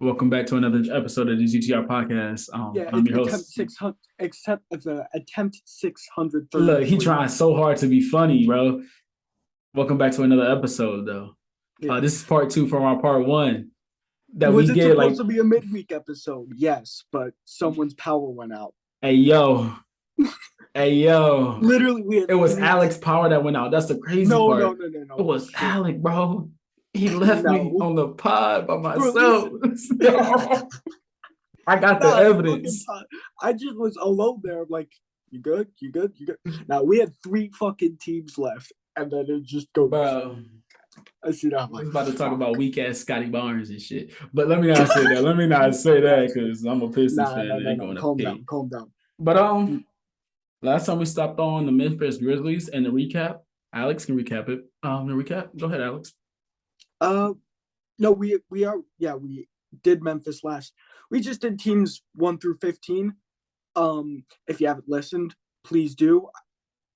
Welcome back to another episode of the GTR Podcast. Yeah, I'm your attempt host. 600, except the attempt 633. Look, he trying so hard to be funny, bro. Welcome back to another episode, though. Yeah. This is part two from our part one that we Was it did. supposed to be a midweek episode? Yes, but someone's power went out. Hey yo, hey yo. Literally, we had It was Alex's power that went out. That's the crazy part. No. It was Alex, bro. He left me on the pod by myself. I got the evidence. I just was alone there. I'm like, you good? Now we had 3 fucking teams left, and then it just goes. Bro. I see that. I'm about to talk about weak ass Scotty Barnes and shit. But let me not say that. Because I'm a Pistons fan. Calm down. But last time we stopped on the Memphis Grizzlies and the recap. Alex can recap it. Go ahead, Alex. No, we did Memphis last. We just did teams 1 through 15. If you haven't listened, please do.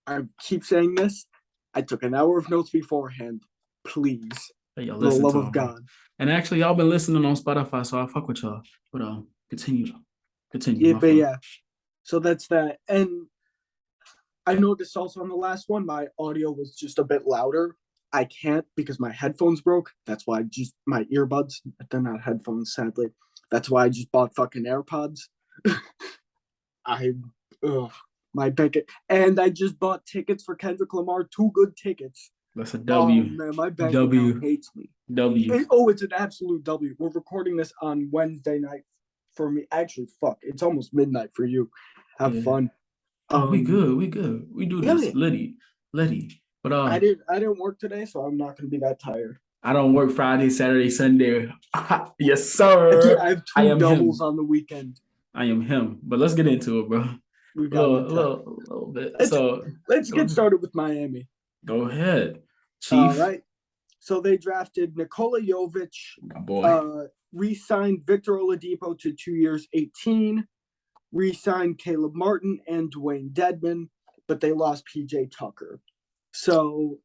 I keep saying this. I took an hour of notes beforehand. Please, for the love of God. And actually, y'all been listening on Spotify, so I fuck with y'all. But continue. Yeah. So that's that. And I noticed also on the last one, my audio was just a bit louder. I can't because my headphones broke. That's why my earbuds, they're not headphones, sadly. That's why I just bought fucking AirPods. My bank, and I just bought tickets for Kendrick Lamar, 2 good tickets. That's a W. Oh, man, my bank account hates me. It's an absolute W. We're recording this on Wednesday night for me. Actually, fuck, it's almost midnight for you. Have fun. We good. We do this, Liddy. But I didn't work today, so I'm not gonna be that tired. I don't work Friday, Saturday, Sunday. Yes, sir. I have 2 doubles on the weekend. I am him. But let's get into it, bro. We got a little bit. Let's get started with Miami. Go ahead, Chief. All right. So they drafted Nikola Jovic. My boy. Re-signed Victor Oladipo to 2 years, 18. Re-signed Caleb Martin and Dwayne Dedman, but they lost PJ Tucker. So,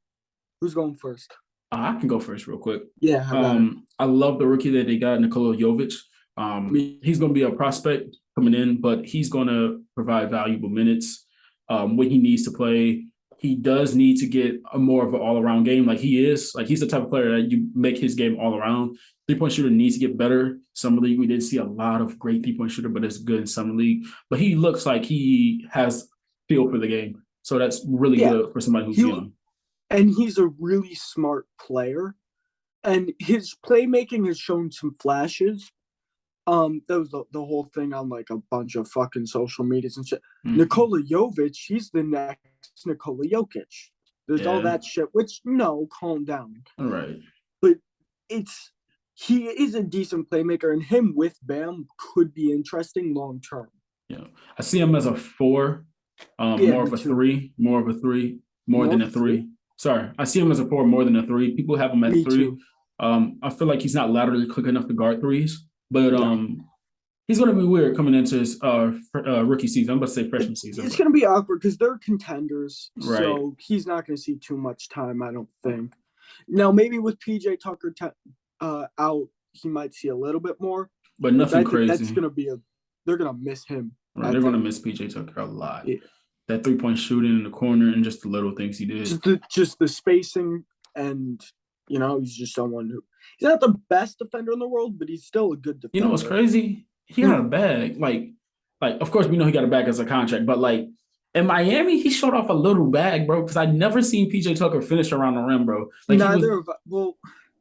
who's going first? I can go first real quick. Yeah. I love the rookie that they got, Nikola Jovic. He's going to be a prospect coming in, but he's going to provide valuable minutes when he needs to play. He does need to get a more of an all-around game like he is. Like, he's the type of player that you make his game all around. Three-point shooter needs to get better. Summer League, we didn't see a lot of great three-point shooter, but it's good in Summer League. But he looks like he has feel for the game. So that's really good for somebody who's young. And he's a really smart player. And his playmaking has shown some flashes. That was the whole thing on like a bunch of fucking social medias and shit. Mm-hmm. Nikola Jovic, he's the next Nikola Jokic. There's all that shit, which, no, calm down. All right. But he is a decent playmaker, and him with Bam could be interesting long term. Yeah. I see him as a 4, more of a 3 than a 3. Sorry, I see him as a 4 more than a 3. People have him at 3. I feel like he's not laterally quick enough to guard threes, but he's going to be weird coming into his rookie season. I'm about to say freshman season. It's going to be awkward because they're contenders, right. So he's not going to see too much time, I don't think. Now, maybe with PJ Tucker out, he might see a little bit more. But nothing crazy. That's going to be they're going to miss him. Right, they're going to miss PJ Tucker a lot. Yeah. That 3-point shooting in the corner and just the little things he did. Just the spacing, and he's just someone who he's not the best defender in the world, but he's still a good defender. You know what's crazy? He got a bag. Like of course we know he got a bag as a contract, but like in Miami, he showed off a little bag, bro. Because I never seen PJ Tucker finish around the rim, bro. Like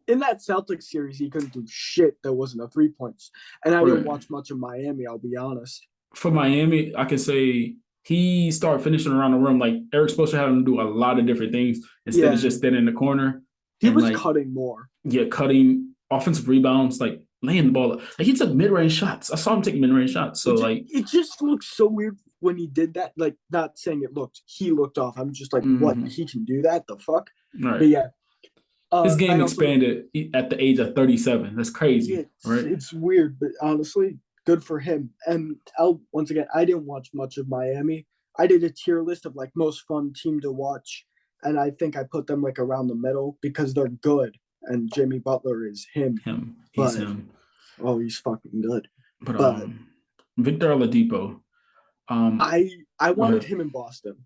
in that Celtics series, he couldn't do shit that wasn't a 3-point. And I didn't watch much of Miami, I'll be honest. For Miami, I can say he started finishing around the rim. Like Eric Spoelstra had him do a lot of different things instead of just standing in the corner. He was cutting more. Yeah, cutting, offensive rebounds, like laying the ball up. Like he took mid-range shots. I saw him take mid-range shots. So it just looked so weird when he did that. Like, not saying he looked off. I'm just like, what? He can do that? The fuck? Right. But yeah. His game expanded at the age of 37. That's crazy, right? It's weird, but honestly, good for him. And once again, I didn't watch much of Miami. I did a tier list of like most fun team to watch, and I think I put them like around the middle because they're good. And Jimmy Butler is him. He's him. Oh, he's fucking good. But Victor Oladipo. I Go wanted ahead. him in Boston.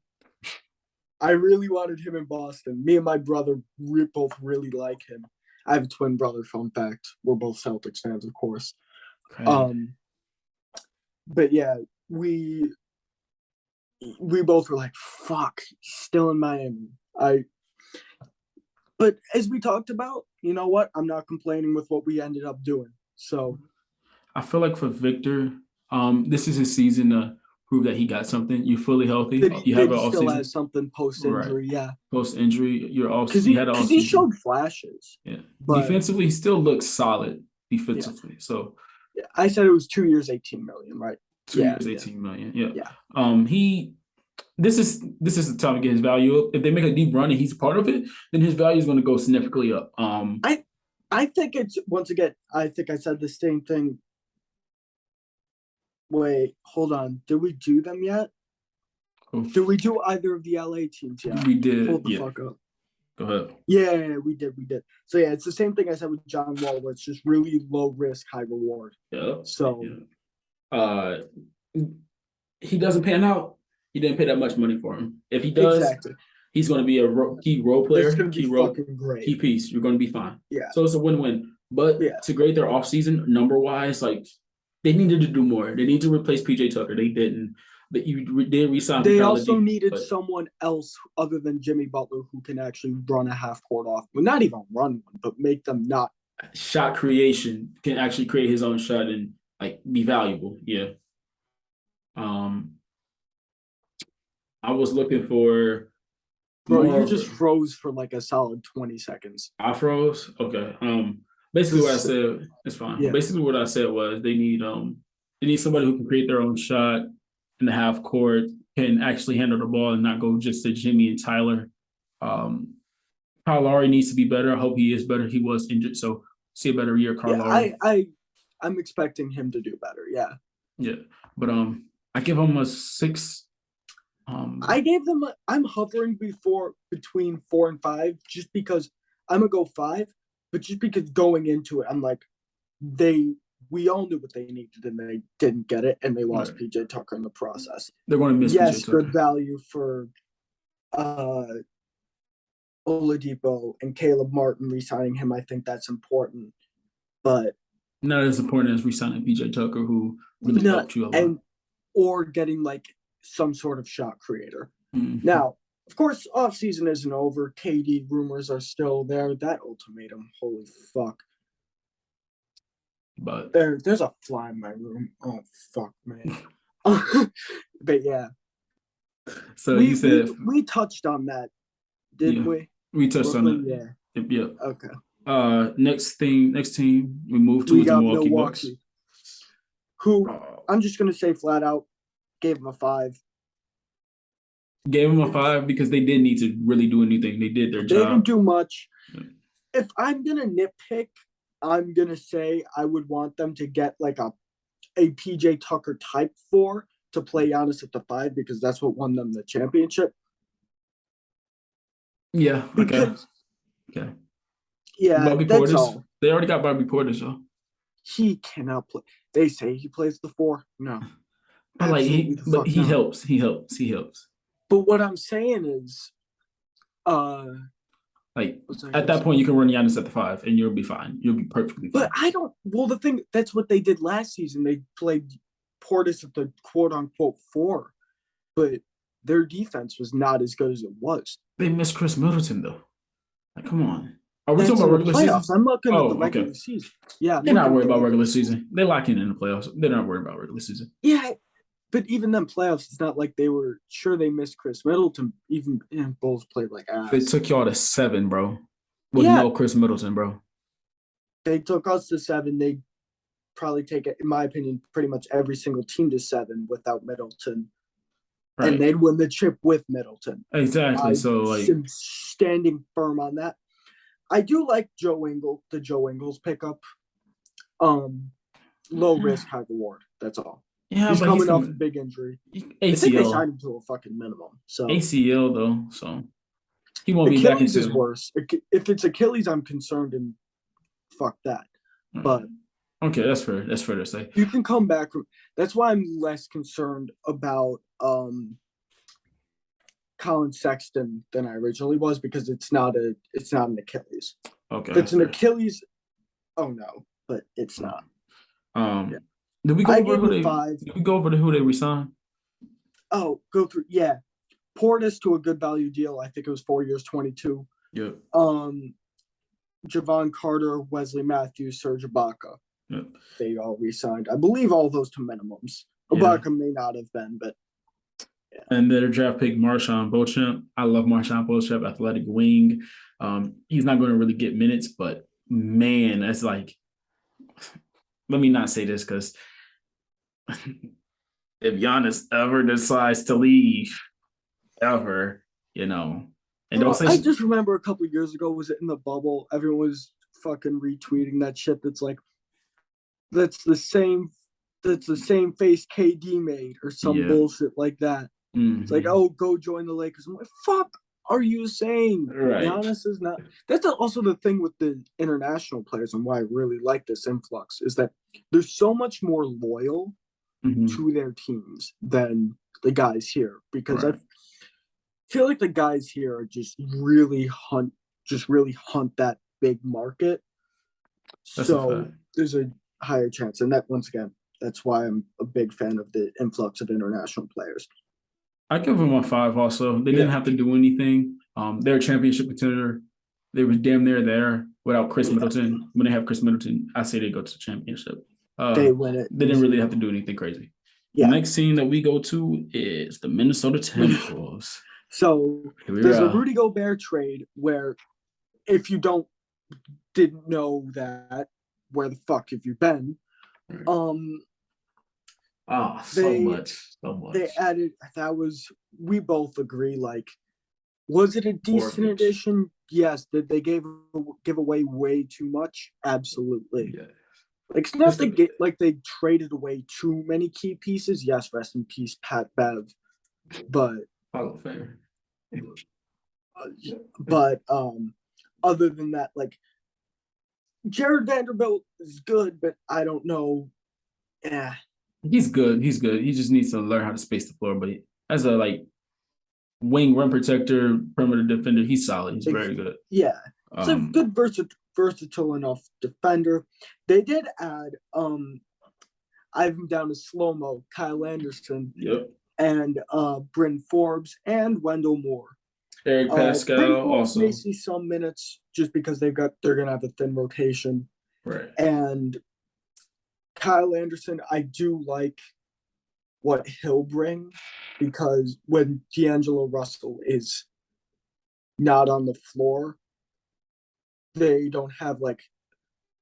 I really wanted him in Boston. Me and my brother both really like him. I have a twin brother, fun fact. We're both Celtics fans, of course. Okay. But yeah, we both were like, fuck, he's still in Miami. But as we talked about, you know what? I'm not complaining with what we ended up doing. So I feel like for Victor, this is his season to prove that he got something. You're fully healthy. You have that an he off still season. has something post Right. injury, yeah. Post injury, you're off. Because You had an off he season. showed flashes. Yeah. But Defensively, he still looks solid defensively. Yeah. So Yeah, I said it was 2 years, 18 million, right? 2 years, 18 million. Yeah. Yeah. This is the time to get his value up. If they make a deep run and he's part of it, then his value is going to go significantly up. I think it's once again. I think I said the same thing. Wait, hold on. Did we do them yet? Did we do either of the LA teams yet? We did. Hold the fuck up. Go ahead. Yeah, we did. So yeah, it's the same thing I said with John Wall, where it's just really low risk, high reward. Yeah. So he doesn't pan out. You didn't pay that much money for him. If he does, exactly. He's going to be a key role player. It's going to be fucking great. Key piece. You're going to be fine. Yeah. So it's a win-win. But to grade their offseason number-wise, like they needed to do more. They need to replace PJ Tucker. They didn't. But you did resign. They also needed someone else other than Jimmy Butler who can actually run a half court off. Well, not even run one, but make them not. Shot creation, can actually create his own shot and like be valuable. Yeah. I was looking for. Bro, you just froze for like a solid 20 seconds. I froze? Okay. Basically what I said, it's fine. Yeah. Basically what I said was they need somebody who can create their own shot in the half court, can actually handle the ball and not go just to Jimmy and Tyler. Kyle Lowry needs to be better. I hope he is better. He was injured, so see a better year, Kyle Lowry. I'm expecting him to do better, yeah. Yeah. But I give him a 6. I gave them I'm hovering between 4 and 5 just because I'm gonna go 5, but just because going into it, I'm like we all knew what they needed and they didn't get it and they lost PJ Tucker in the process. They're going to miss PJ Tucker. Good value for Oladipo and Caleb Martin re-signing him. I think that's important, but not as important as re-signing PJ Tucker, who really helped you a lot. Or getting like some sort of shot creator. Mm-hmm. Now, of course, offseason isn't over. KD rumors are still there. That ultimatum, holy fuck. But there's a fly in my room. Oh fuck, man. But yeah. So you said we touched on that, didn't we? We touched on it. Yeah. Yeah. Okay. Next team we moved to the Milwaukee Bucks. Who I'm just gonna say flat out, gave him a 5. Gave him a 5 because they didn't need to really do anything. They did their job. They didn't do much. Yeah. If I'm gonna nitpick, I'm gonna say I would want them to get like a PJ Tucker type 4 to play Giannis at the 5 because that's what won them the championship. Yeah. Okay. Yeah, Bobby that's Portis. all. They already got Bobby Portis, though. He cannot play. They say he plays the 4. No. He helps. He helps. But what I'm saying is, at that point, you can run Giannis at the 5, and you'll be fine. You'll be perfectly fine. But the thing, that's what they did last season. They played Portis at the quote-unquote 4, but their defense was not as good as it was. They missed Chris Middleton, though. Like, come on. Are we talking about regular season? I'm looking at the regular season. Yeah, they're not worried about regular season. They lock in the playoffs. They're not worried about regular season. Yeah, but even then, playoffs, it's not like they were sure they missed Chris Middleton. Even Bulls played like ass. They took y'all to 7, bro. With no Chris Middleton, bro. They took us to 7. They probably take, in my opinion, pretty much every single team to 7 without Middleton. Right. And they'd win the chip with Middleton. Exactly. I'm standing firm on that. I do like the Joe Ingles pickup. Low risk, high reward. That's all. Yeah, he's coming off a big injury. ACL. I think they signed him to a fucking minimum. So ACL though, so he won't be back. Achilles is worse. If it's Achilles, I'm concerned and fuck that. But Okay, that's fair. That's fair to say. You can come back from. That's why I'm less concerned about Colin Sexton than I originally was, because it's not an Achilles. Okay, If it's an fair. Achilles, oh no, but it's not. Yeah. Did we go I over gave who him they? 5. Did we go over who they resigned? Oh, go through. Yeah, Portis to a good value deal. I think it was 4 years, 22. Yep. Javon Carter, Wesley Matthews, Serge Ibaka. Yep. They all re-signed. I believe all those to minimums. Yeah. Ibaka may not have been, but yeah. And their draft pick, Marshawn Beauchamp. I love Marshawn Beauchamp, athletic wing. He's not going to really get minutes, but man, that's like, let me not say this because if Giannis ever decides to leave, ever, and don't say I just remember a couple of years ago, was it in the bubble? Everyone was fucking retweeting that shit. That's like, that's the same face KD made or some bullshit like that. Mm-hmm. It's like, oh, go join the Lakers. I'm like, fuck are you saying? Right. Giannis is not. That's also the thing with the international players, and why I really like this influx is that they're so much more loyal to their teams than the guys here, because I feel like the guys here are just really hunt that big market. So there's a higher chance, and that, once again, that's why I'm a big fan of the influx of international players. I give them a 5 also. They didn't have to do anything. They're a championship contender. They were damn near there without Chris Middleton. When they have Chris Middleton, I say they go to the championship. They win it. They didn't really have to do anything crazy. Yeah. The next team that we go to is the Minnesota Timberwolves. So there's a Rudy Gobert trade where, if you didn't know that, where the fuck have you been? Right. So much. They added, we both agree, like, was it a decent addition? Yes. Did they give away way too much? Absolutely. Yeah. Like, it's not like they traded away too many key pieces. Yes, rest in peace, Pat Bev. But Hall of Fame. But other than that, like, Jared Vanderbilt is good, but I don't know. Yeah. He's good. He just needs to learn how to space the floor. But as a wing rim protector, perimeter defender, he's solid. He's very good. Yeah. It's a good versatile enough defender. They did add I have him down to slow-mo, Kyle Anderson. Yep. And Bryn Forbes and Wendell Moore. Eric Pascal also may see some minutes just because they're gonna have a thin rotation. Right. And Kyle Anderson, I do like what he'll bring, because when D'Angelo Russell is not on the floor, they don't have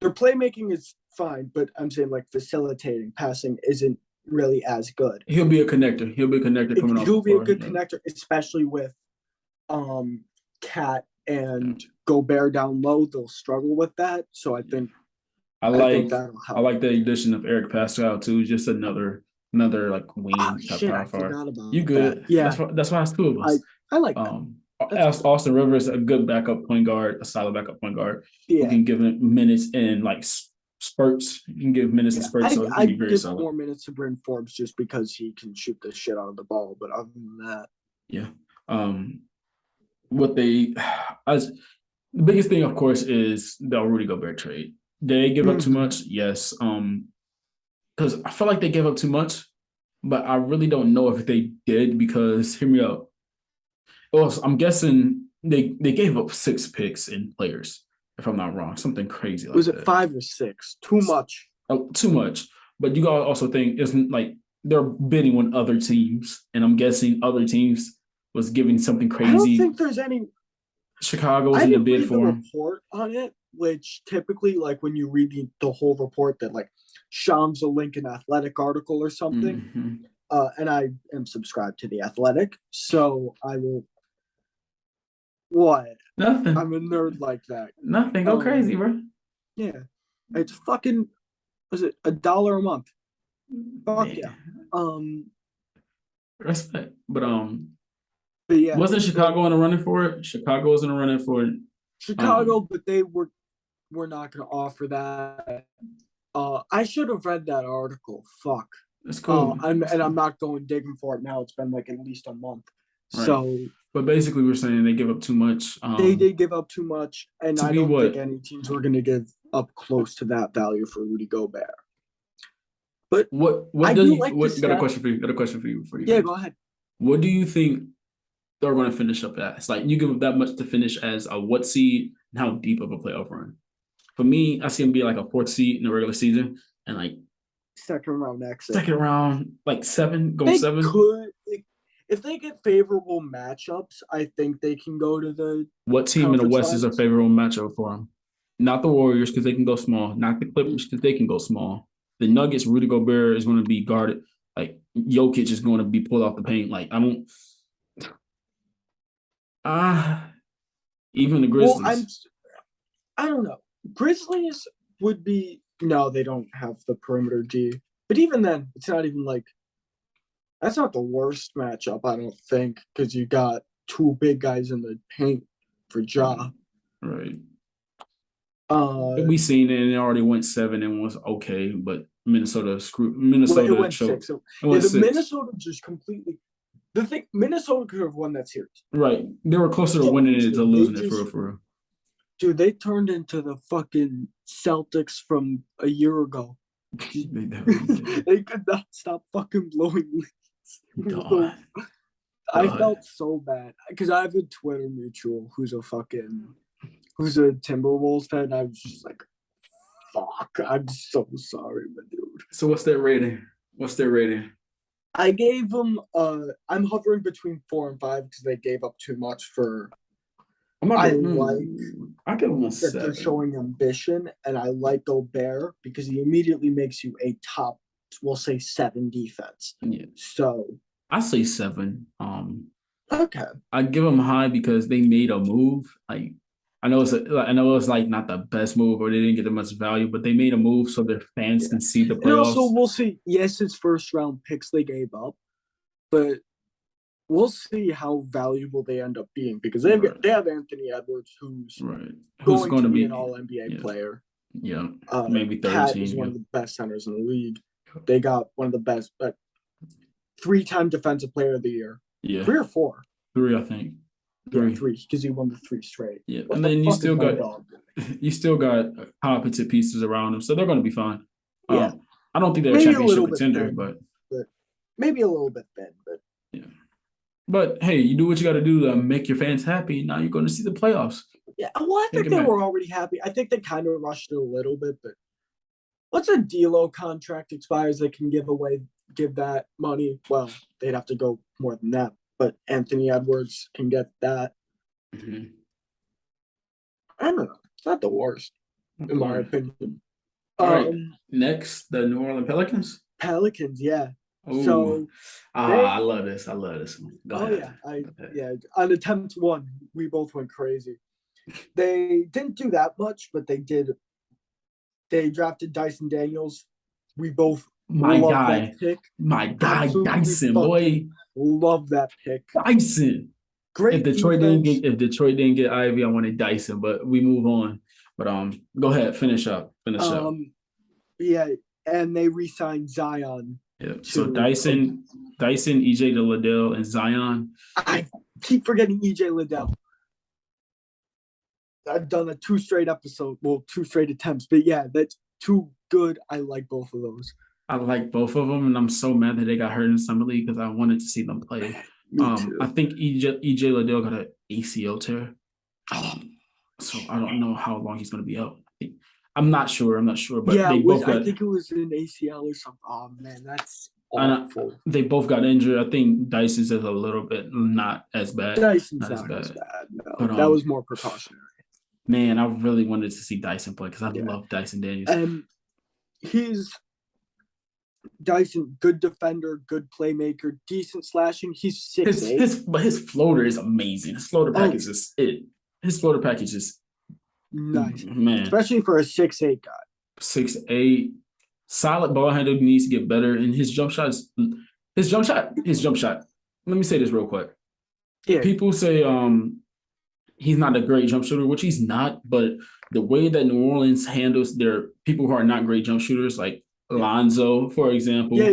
their playmaking is fine, but I'm saying facilitating, passing isn't really as good. He'll be a connector. He'll be a connector coming off the floor. He'll be a good connector, especially with Cat and Gobert down low. They'll struggle with that. So I think that'll help. I like the addition of Eric Pascal too. Just another wing type power. You good? That. Yeah, that's why it's 2 of us. I like Austin Rivers, a good backup point guard, a solid backup point guard. Yeah, who can give him minutes in spurts. You can give minutes in spurts. So I give solid. More minutes to Bryn Forbes just because he can shoot the shit out of the ball. But other than that, yeah. The biggest thing, of course, is the Rudy Gobert trade. Did they give up too much? Yes. Because I feel like they gave up too much, but I really don't know if they did, because hear me out. I'm guessing they gave up 6 picks in players, if I'm not wrong. Something crazy like that. Was it 5 or 6? Too much. Too much. But you gotta also think, isn't they're bidding on other teams, and I'm guessing other teams was giving something crazy. I don't think there's any. Chicago was in the bid for him. Report on it, which typically, when you read the whole report, that Shams will link an Athletic article or something. Mm-hmm. And I am subscribed to the Athletic, so I will. What? Nothing. I'm a nerd like that. Nothing. Go crazy, bro. Yeah, it's fucking. Was it $1 a month? Fuck yeah. Respect, but yeah, wasn't Chicago in the running for it? Chicago was in the running for it. Chicago, but they were not going to offer that. I should have read that article. Fuck. That's cool. I'm That's cool. not going digging for it now. It's been like at least a month. Right. So But basically, we're saying they give up too much. they did give up too much, and to I be don't what? think any teams were going to give up close to that value for Rudy Gobert. But What I does do you, like what the got a stat. question for you? Got a question for you before you Yeah, finish. go ahead. What do you think they're going to finish up at? It's like you give up that much to finish as a what seed and how deep of a playoff run. For me, I see them be like a fourth seed in the regular season and like Second round exit. second round, like seven, They seven. could, if they get favorable matchups, I think they can go to the. What team in the Conference West is a finals. favorable matchup for them? Not the Warriors because they can go small. Not the Clippers because they can go small. The Nuggets, Rudy Gobert is going to be guarded. Like Jokic is going to be pulled off the paint. Like I don't. Even the Grizzlies. Well, I don't know. Grizzlies would be no, they don't have the perimeter D. But even then, it's not even like that's not the worst matchup, I don't think, because you got two big guys in the paint for Ja. Right. We seen it and it already went 7 and was okay, but Minnesota it went choked. 6. Minnesota just completely. The thing, Minnesota could have won that series. Right. They were closer to winning it to losing it for real. Dude, they turned into the fucking Celtics from a year ago. They could not stop fucking blowing leads. I felt so bad because I have a Twitter mutual who's a Timberwolves fan. I was just like, fuck, I'm so sorry, my dude. So what's their rating? I gave them I'm hovering between 4 and 5 because they gave up too much for I give them a 7. They're showing ambition, and I like Gobert because he immediately makes you a top, we'll say 7 defense. Yeah. So I say 7. Okay. I give them high because they made a move. Like I know it's like not the best move or they didn't get that much value, but they made a move so their fans can see the playoffs. And also, we'll see. Yes, it's first round picks they gave up, but we'll see how valuable they end up being because they have Anthony Edwards, who's going to be an All NBA player. Yeah, maybe 13. Cat is one of the best centers in the league. They got one of the best, 3-time Defensive Player of the Year. Yeah, 3 or 4. 3, I think. 3 because he won the 3 straight. Yeah, and then you still got competent pieces around them, so they're going to be fine. Yeah, I don't think they're a championship contender, but maybe a little bit thin, but yeah. But hey, you do what you got to do to make your fans happy. Now you're going to see the playoffs. Yeah, well, I think they were already happy. I think they kind of rushed it a little bit, but once a D'Lo contract expires, they can give that money. Well, they'd have to go more than that, but Anthony Edwards can get that. Mm-hmm. I don't know. It's not the worst, in my opinion. All right. Next, the New Orleans Pelicans. Pelicans, yeah. Ooh. So I love this. I love this one. Go ahead. Yeah. On attempt 1, we both went crazy. They didn't do that much, but they did. They drafted Dyson Daniels. We both love that pick. My guy, Dyson, boy. Love that pick. Dyson. Great. If Detroit didn't get Ivy, I wanted Dyson, but we move on. But go ahead, finish up. Yeah, and they re-signed Zion. Yeah. So Dyson, EJ Liddell, and Zion. I keep forgetting EJ Liddell. I've done 2 straight episodes, 2 straight attempts, but yeah, that's 2 good. I like both of those. I like both of them, and I'm so mad that they got hurt in summer league because I wanted to see them play. Me too. I think EJ Liddell got an ACL tear. So I don't know how long he's going to be out. I'm not sure, but I think it was an ACL or something. Oh man, that's awful. They both got injured. I think Dyson's is a little bit not as bad. Dyson's not as bad. No, but, that was more precautionary. Man, I really wanted to see Dyson play because I love Dyson Daniels. And Dyson, good defender, good playmaker, decent slashing. He's 6'8". But his floater is amazing. His floater package is it. His floater package is nice, man. Especially for a 6'8" guy. 6'8", solid ball handler, needs to get better. And his jump shot. Let me say this real quick. Yeah. People say he's not a great jump shooter, which he's not, but the way that New Orleans handles their people who are not great jump shooters, like Lonzo, for example. Yeah,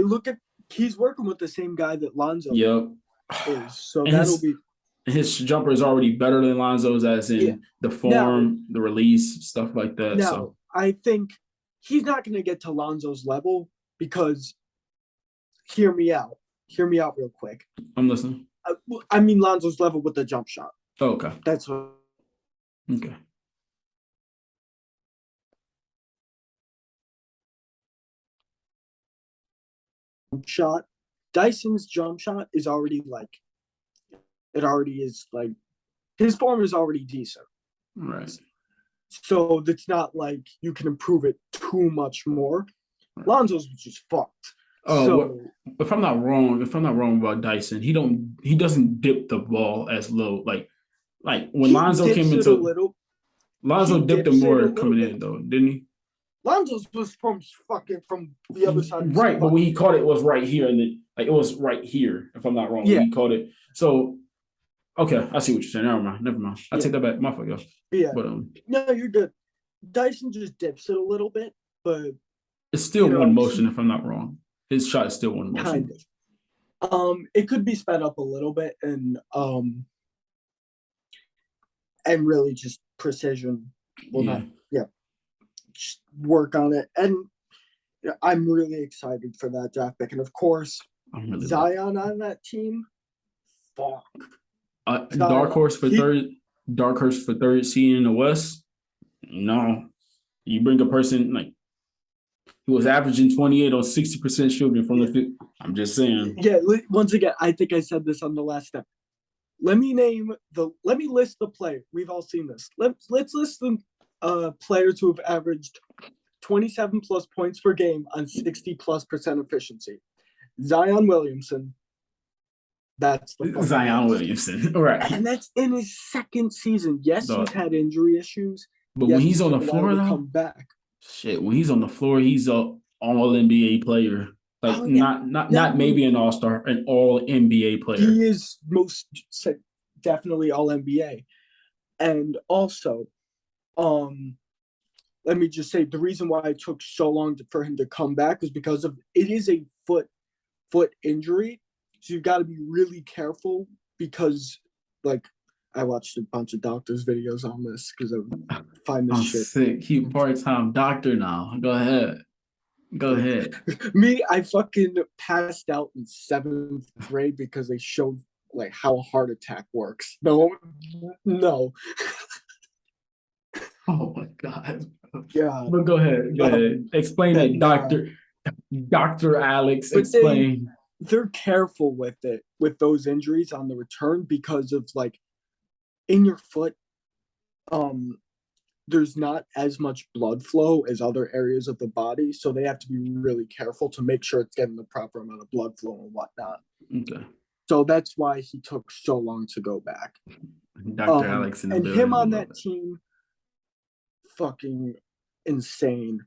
he's working with the same guy that Lonzo is. So and that'll be his jumper is already better than Lonzo's, as in the form, the release, stuff like that. Now, so I think he's not going to get to Lonzo's level because, hear me out real quick. I'm listening. I mean Lonzo's level with the jump shot. Oh, okay. That's what. Okay. Shot. Dyson's jump shot is already like, it already is like, his form is already decent. Right. So it's not like you can improve it too much more. Right. Lonzo's was just fucked. Oh, so, if I'm not wrong about Dyson, he doesn't dip the ball as low. Like when Lonzo came into Lonzo dipped him more coming in though, didn't he? Lonzo's was from the other side. Right, but when he caught it was right here, and then it was right here, if I'm not wrong. Yeah. When he caught it. So okay, I see what you're saying. Never mind. I take that back. My fuck. Yeah. But no, you're good. Dyson just dips it a little bit, but it's still one motion, if I'm not wrong. His shot is still one motion. Kind of. It could be sped up a little bit and really just precision. Well, just work on it. And I'm really excited for that draft pick. And of course, Zion on that team. Fuck. Dark horse for third seed in the West. No, you bring a person like who was averaging 28 on 60% shooting from the field. I'm just saying. Yeah. Once again, I think I said this on the last step. Let me list the player. We've all seen this. Let's list the players who have averaged 27 plus points per game on 60+% efficiency. Zion Williamson. That's the Zion Williamson, right? And that's in his second season. Yes, he's had injury issues, but when he's on the floor, though, come back. Shit, when he's on the floor, he's a all NBA player. Like not maybe an all-star, an all NBA player. He is definitely all NBA, and also, let me just say the reason why it took so long for him to come back is because it is a foot injury. So you've got to be really careful because, like, I watched a bunch of doctors' videos on this because I find this shit sick. He part-time doctor now. Go ahead. Me, I fucking passed out in 7th grade because they showed like how a heart attack works. No. Oh my god. Yeah. But go ahead. Explain it, Dr. Alex. Explain. They're careful with those injuries on the return because of like in your foot, there's not as much blood flow as other areas of the body, so they have to be really careful to make sure it's getting the proper amount of blood flow and whatnot. Okay. So that's why he took so long to go back. Dr. Alex and him on that team, fucking insane.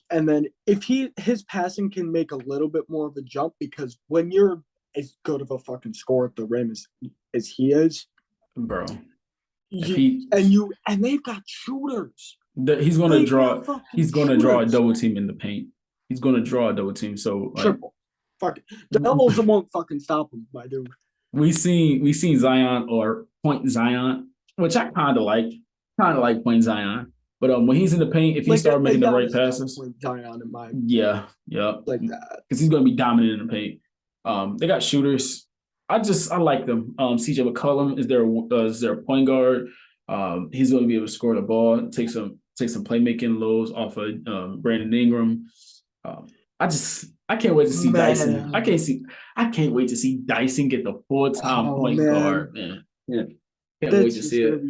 And then if his passing can make a little bit more of a jump, because when you're as good of a fucking scorer at the rim as he is, bro, and they've got shooters. He's gonna draw a double team in the paint. He's gonna draw a double team. So like, triple, fuck it. Doubles won't fucking stop him, my dude. We seen Zion or Point Zion, which I kind of like Point Zion. But when he's in the paint, if he starts making the right passes, Zion in mind. Yeah, like that, because he's going to be dominant in the paint. They got shooters. I like them. CJ McCollum is their point guard. He's going to be able to score the ball, take some playmaking lows off of Brandon Ingram. I can't wait to see Dyson. I can't wait to see Dyson get the full-time point guard, man. Yeah, can't wait to see it.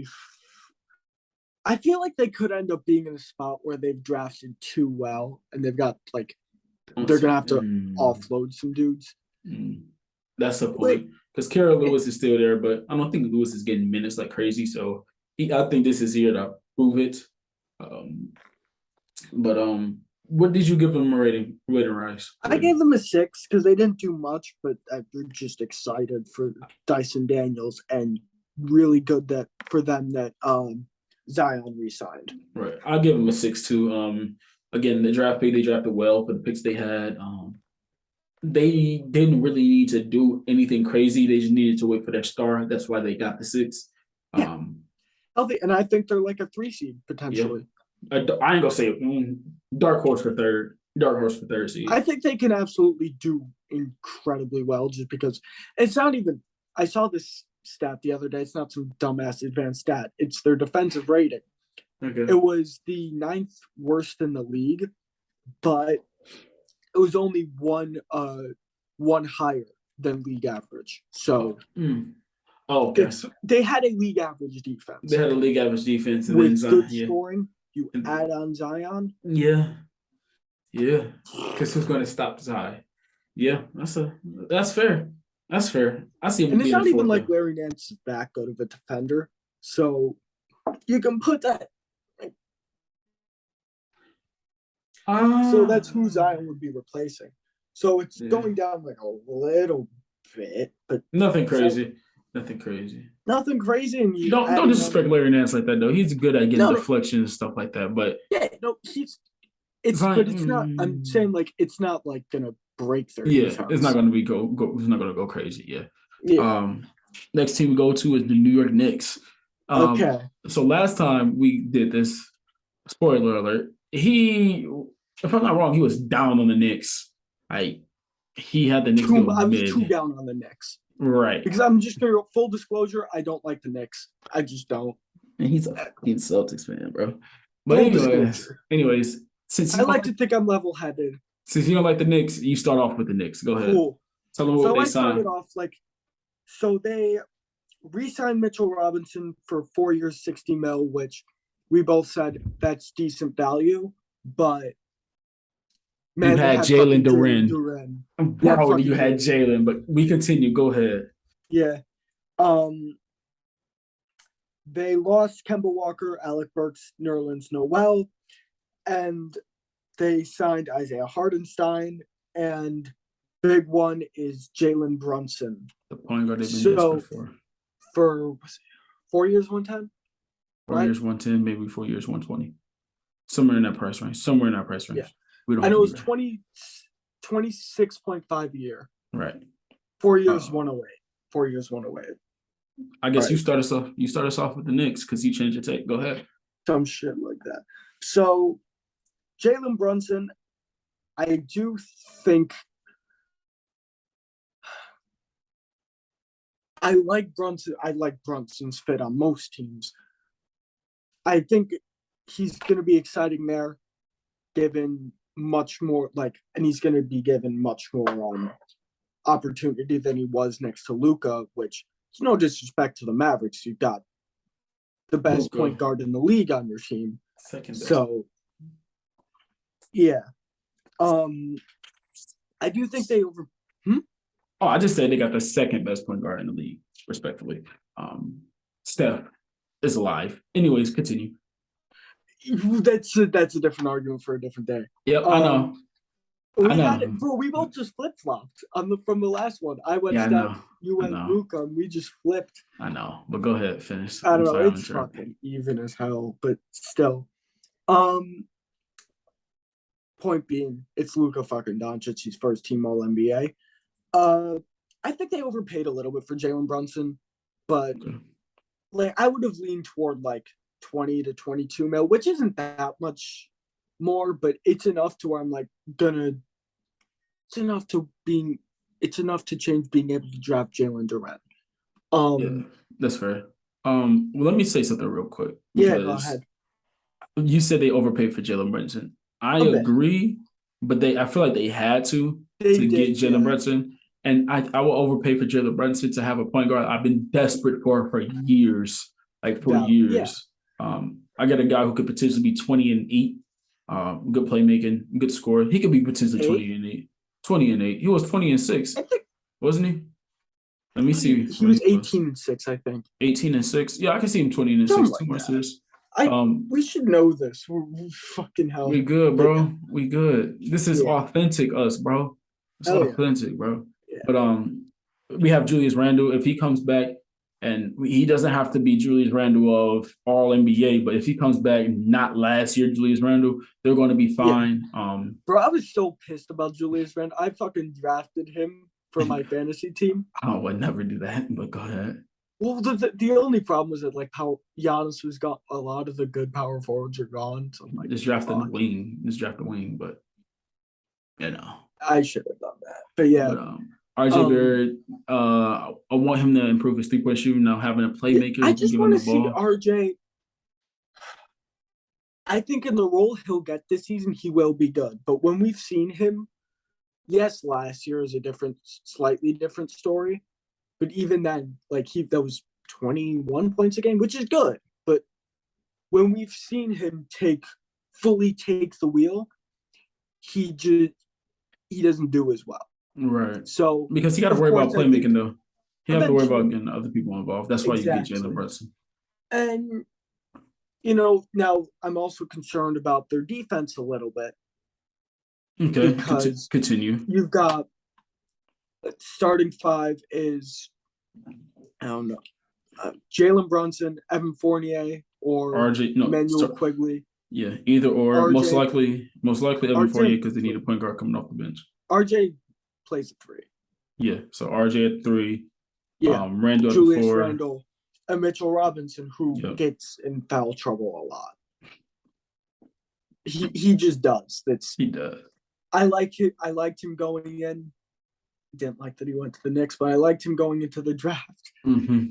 I feel like they could end up being in a spot where they've drafted too well, and they've got they're gonna have to offload some dudes. That's the point, because Kara Lewis is still there, but I don't think Lewis is getting minutes like crazy. So I think this is here to prove it. What did you give them a rating, Rice? I gave them a 6 because they didn't do much, but I'm just excited for Dyson Daniels and really good that for them that Zion re-signed. Right. I'll give him a 6 too. Again, the draft pick, they drafted well for the picks they had. They didn't really need to do anything crazy. They just needed to wait for their star. That's why they got the 6. Yeah. Healthy, and I think they're like a 3 seed potentially. Yeah. I ain't gonna say dark horse for third. Dark horse for third seed. I think they can absolutely do incredibly well just because it's not even. I saw this stat the other day. It's not some dumbass advanced stat. It's their defensive rating. Okay. It was the 9th worst in the league, but it was only one higher than league average. So okay. They had a league average defense. They had a league average defense and with then good scoring. You add on Zion. Yeah. Because who's going to stop Zion? Yeah, that's fair. That's fair. I see him. And it's not even like Larry Nance is that good of a defender, so you can put that. So that's who Zion would be replacing. So it's going down like a little bit, but nothing crazy. Nothing crazy. Nothing crazy. And you don't disrespect Larry Nance like that though. He's good at getting deflections and stuff like that. But it's not. I'm saying like it's not like gonna break their defense. It's not gonna be it's not gonna go crazy. Yeah. Next team we go to is the New York Knicks. Okay. So last time we did this, spoiler alert, if I'm not wrong, he was down on the Knicks. He had the Knicks. I was too down on the Knicks. Right. Because I'm just going to full disclosure, I don't like the Knicks. I just don't. And he's a fucking Celtics fan, bro. But anyways, since I like to think I'm level-headed. Since you don't like the Knicks, you start off with the Knicks. Go ahead. Cool. Tell them what they signed. Started off so they re-signed Mitchell Robinson for 4 years, $60 million, which we both said that's decent value, but you had Jalen Duren. Bro, you had Jalen, but we continue. Go ahead. Yeah. They lost Kemba Walker, Alec Burks, Nerlens Noel, and they signed Isaiah Hartenstein, and big one is Jalen Brunson. The point guard they've been desperate for 4 years, 110? 4 years, 110, maybe 4 years, 120. Somewhere in that price range. Yeah. I know it was 26.5 a year. Right. 4 years, 108. 4 years, 108. I guess you start us off with the Knicks because you changed your take. Go ahead. Some shit like that. So, Jalen Brunson, I do think I like Brunson. I like Brunson's fit on most teams. I think he's going to be exciting there, given much more and he's going to be given much more opportunity than he was next to Luka, which is no disrespect to the Mavericks. You've got the best point guard in the league on your team. Second best. So, yeah. I do think they over. Oh, I just said they got the second best point guard in the league, respectively. Steph is alive. Anyways, continue. That's a different argument for a different day. Yep, I know. We both just flip-flopped from the last one. I went Steph, you went Luka, and we just flipped. I know, but go ahead, finish. I don't know, it's fucking even as hell, but still. Point being, it's Luka fucking Doncic. He's first-team All-NBA. I think they overpaid a little bit for Jalen Brunson, but I would have leaned toward 20 to 22 mil, which isn't that much more, but it's enough to where I'm it's enough to change being able to draft Jalen Duren. That's fair. Well, let me say something real quick. Yeah, go ahead. You said they overpaid for Jalen Brunson. I agree, but I feel like they had to get Jalen Brunson. And I will overpay for Jalen Brunson to have a point guard I've been desperate for years. Years. Yeah. I got a guy who could potentially be 20-8. Good playmaking, good scorer. He could be potentially 20-8. 20-8. He was 20-6, wasn't he? Let me see. He was 18-6, I think. 18-6. Yeah, I can see him 20-6. 2 more assists. We should know this. We're fucking hell. We good, bro. We good. This is authentic us, bro. It's authentic, bro. Yeah. But we have Julius Randle. If he comes back, And he doesn't have to be Julius Randle of all NBA, but if he comes back not last year, Julius Randle, they're going to be fine. Yeah. Bro, I was so pissed about Julius Randle. I fucking drafted him for my fantasy team. I would never do that, but go ahead. Well, the only problem was that like how Giannis was got a lot of the good power forwards are gone. So I'm like, just draft the wing. Just draft the wing, but I should have done that. But yeah. But, RJ Barrett, I want him to improve his 3-point shooting. Now having a playmaker, I just want to see ball. RJ. I think in the role he'll get this season, he will be good. But when we've seen him, yes, last year is a slightly different story. But even then, like that was 21 points a game, which is good. But when we've seen him fully take the wheel, he doesn't do as well. Right. So because he got to worry about playmaking though. He have to worry about getting other people involved. That's why you get Jalen Brunson. And now I'm also concerned about their defense a little bit. Okay, continue. You've got starting 5 is I don't know, Jalen Brunson, Evan Fournier, or Emmanuel Quigley. Yeah, either or. RJ, most likely Evan Fournier because they need a point guard coming off the bench. RJ plays at 3. Yeah, so RJ at 3. Yeah, Randle Julius at 4. Randle, and Mitchell Robinson, who gets in foul trouble a lot. He just does. He does. I liked him going in. Didn't like that he went to the Knicks, but I liked him going into the draft. Mm-hmm.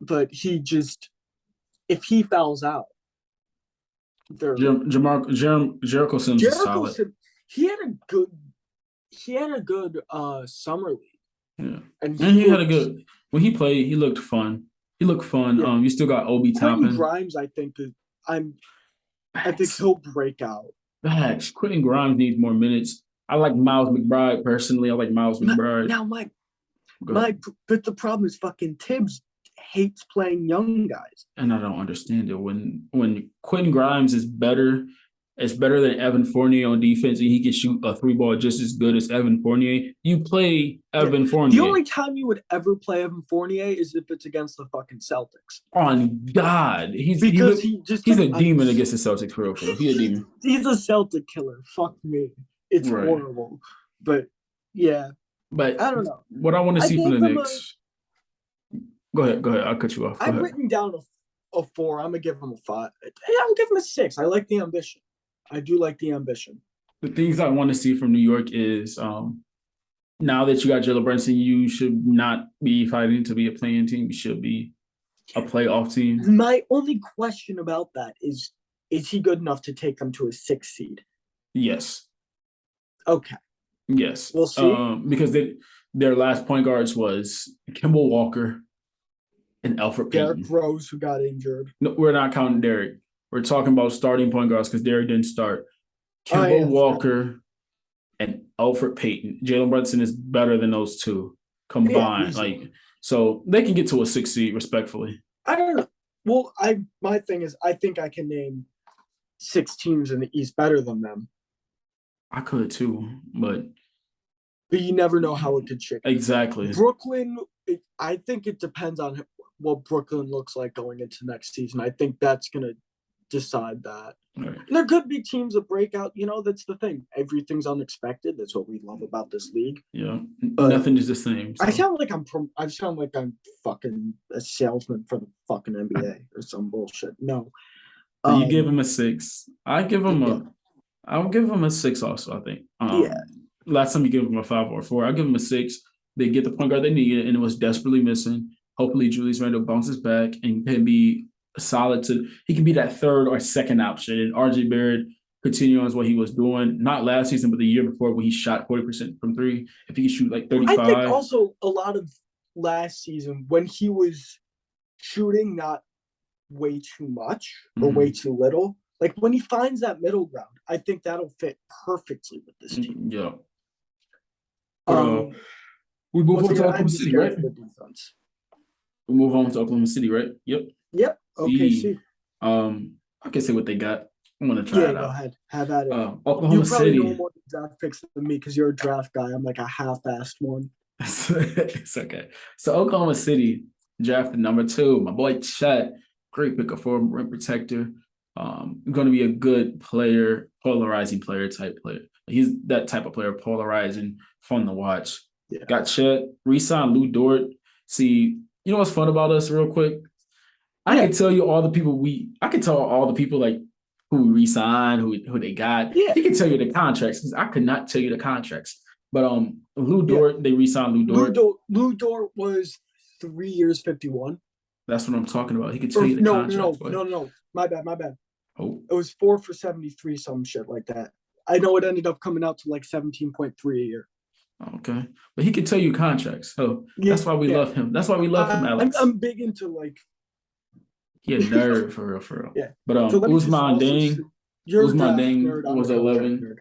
But if he fouls out, Jericho Sims is solid. He had a good summer league. Yeah, and he had a good when he played. He looked fun. Yeah. You still got Obi Toppin. Grimes, I think he'll break out. Facts. Quentin Grimes needs more minutes. I like Miles McBride personally. I like Miles McBride. Now, but the problem is fucking Tibbs hates playing young guys, and I don't understand it. When Quentin Grimes is better. It's better than Evan Fournier on defense, and he can shoot a 3-ball just as good as Evan Fournier. You play Evan Fournier. The only time you would ever play Evan Fournier is if it's against the fucking Celtics. On God, he's a demon against the Celtics for real. He's a demon. He's a Celtic killer. Fuck me, it's horrible. But yeah, but I don't know what I want to see from the Knicks. Go ahead. I'll cut you off. I've written down a 4. I'm gonna give him a 5. I'll give him a 6. I like the ambition. I do like the ambition. The things I want to see from New York is now that you got Jalen Brunson, you should not be fighting to be a playing team. You should be a playoff team. My only question about that is he good enough to take them to a 6 seed? Yes. Okay. Yes. We'll see. Because their last point guards was Kemba Walker and Elfrid Payton. Derrick Rose, who got injured. No, we're not counting Derrick. We're talking about starting point guards because Derrick didn't start. Kemba Walker and Elfrid Payton. Jalen Brunson is better than those two combined. So they can get to a 6 seed respectfully. I don't know. Well, my thing is I think I can name 6 teams in the East better than them. I could too, but you never know how it could shake. Exactly. Brooklyn, I think it depends on what Brooklyn looks like going into next season. I think that's going to decide that. Right. There could be teams that break out. That's the thing. Everything's unexpected. That's what we love about this league. Yeah, nothing is the same. So. I sound like I'm fucking a salesman for the fucking NBA or some bullshit. No. You give him a 6. I'll give him a 6 also, I think. Last time you gave him a 5 or 4, I'll give him a 6. They get the point guard they needed, and it was desperately missing. Hopefully, Julius Randle bounces back and can be solid he can be that 3rd or 2nd option. And RJ Barrett continue on what he was doing, not last season, but the year before when he shot 40% from 3. If he can shoot like 35. I think also a lot of last season when he was shooting not way too much or way too little, like when he finds that middle ground, I think that'll fit perfectly with this team. Yeah. We move on to Oklahoma City, right? We move on to Oklahoma City, right? Yep. Okay. I can say what they got. I'm gonna try it out. Go ahead. Have at it. Oklahoma City. You probably know more draft picks than me because you're a draft guy. I'm like a half-assed one. It's okay. So Oklahoma City, drafted number 2. My boy Chet, great pick for rim protector. Going to be a good player, polarizing player type player. He's that type of player, polarizing, fun to watch. Yeah. Got Chet, re-signed Lou Dort. See, you know what's fun about us, real quick? I can tell you all the people I can tell all the people like who we re-signed, who they got. Yeah. He can tell you the contracts because I could not tell you the contracts. But Lou Dort, they re-signed Lou Dort. Lou Dort was 3 years, 51. That's what I'm talking about. He could tell you the contracts. No. My bad. Oh. It was 4 for 73, some shit like that. I know it ended up coming out to like 17.3 a year. Okay, but he can tell you contracts. So that's why we love him. That's why we love him, Alex. I'm big into like. He a nerd for real. Yeah. But So Ousmane Deng was 11.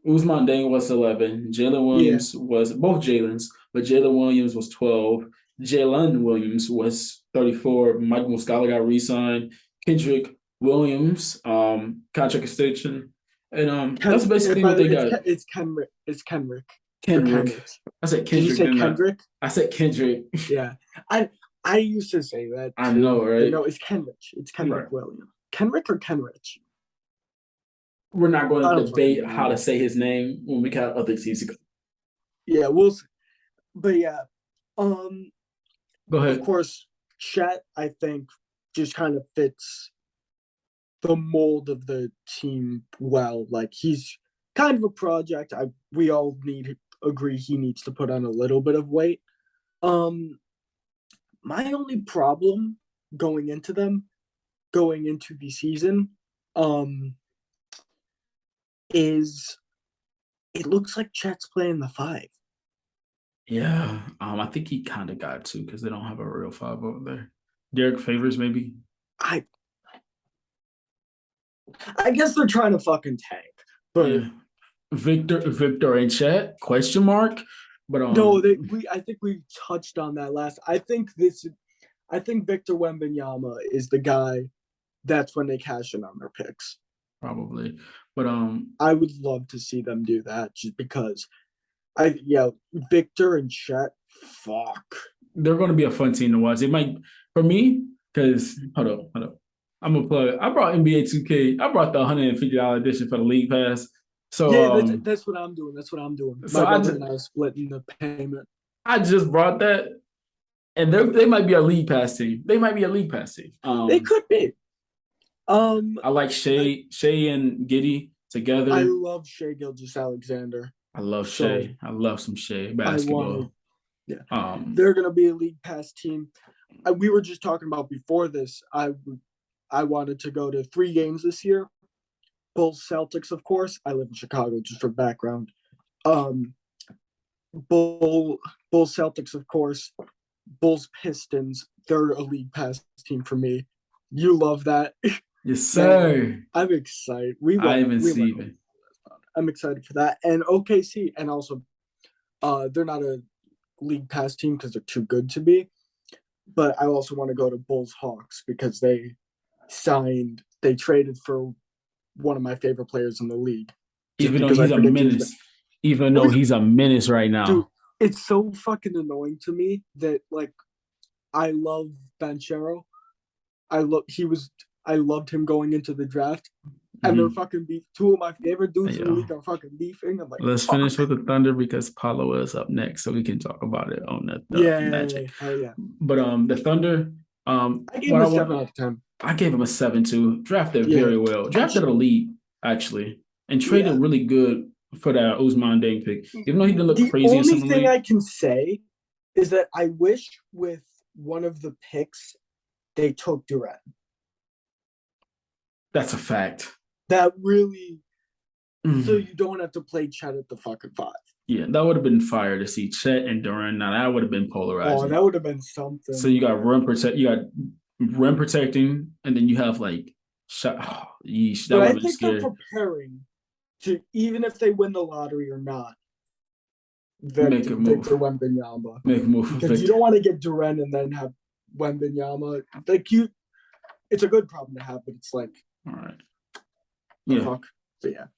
Ousmane Deng was 11. Jalen Williams was both Jalen's, but Jalen Williams was 12. Jalen Williams was 34. Michael Muscala got re-signed. Kendrick Williams, contract extension. And that's basically what they got. It's Kenrick. It's Kenrick. Kendrick. I said Kendrick. Did you say Kendrick? I said Kendrick. Yeah. I used to say that. I know, right? No, it's Kenrich. It's Kendrick Williams. Kenrick or Kenrich? We're not going to debate how to say his name when we got other teams to go. Yeah, we'll see. But yeah. Go ahead. Of course, Chet, I think, just kind of fits the mold of the team well. Like, he's kind of a project. We all agree he needs to put on a little bit of weight. My only problem going into the season, is it looks like Chet's playing the 5. Yeah, I think he kind of got to because they don't have a real 5 over there. Derek Favors, maybe. I guess they're trying to fucking tank, but yeah. Victor and Chet ? But no, I think we touched on that last. I think Victor Wembanyama is the guy. That's when they cash in on their picks. Probably, but I would love to see them do that just because. Victor and Chet, fuck. They're going to be a fun team to watch. It might for me because hold up. I'm gonna plug. I brought NBA 2K. I brought the $150 edition for the league pass. So that's what I'm doing. So My brother and I are splitting the payment. I just brought that, and they might be a league pass team. They could be. I like Shea and Giddey together. I love Shea Gilgeous-Alexander. I love Shea. I love some Shea basketball. They're gonna be a league pass team. We were just talking about before this. I wanted to go to 3 games this year. Bulls Celtics, of course. I live in Chicago, just for background. Bulls Celtics, of course. Bulls Pistons. They're a league pass team for me. You love that. Yes, sir. I'm excited. I'm excited for that. And OKC, and also, they're not a league pass team because they're too good to be. But I also want to go to Bulls Hawks because they traded for one of my favorite players in the league. Even though he's a menace. Even though he's a menace right now. Dude, it's so fucking annoying to me that, like, I love Banchero. I loved him going into the draft. And they're fucking beef. 2 of my favorite dudes in the league are fucking beefing. I'm like, let's finish with the Thunder because Paulo is up next, so we can talk about it on the Magic. Yeah. But the Thunder, I gave him a 7 out of 10. I gave him a 7 too. Drafted very well. Drafted elite actually, and traded really good for that Ousmane Deng pick. Even though he didn't look crazy. The only thing I can say is that I wish with one of the picks they took Durant. That's a fact. That really, so you don't have to play Chet at the fucking 5. Yeah, that would have been fire to see Chet and Durant. Now that would have been polarizing. Oh, that would have been something. So you got rim protecting, and then you have like shot. Oh, yeesh, that would have been scary. They're preparing to, even if they win the lottery or not, make a move. Victor Wembanyama. Make a move because you don't want to get Durant and then have Wembanyama. Like it's a good problem to have, but it's like, all right. Yeah. Fuck. But yeah.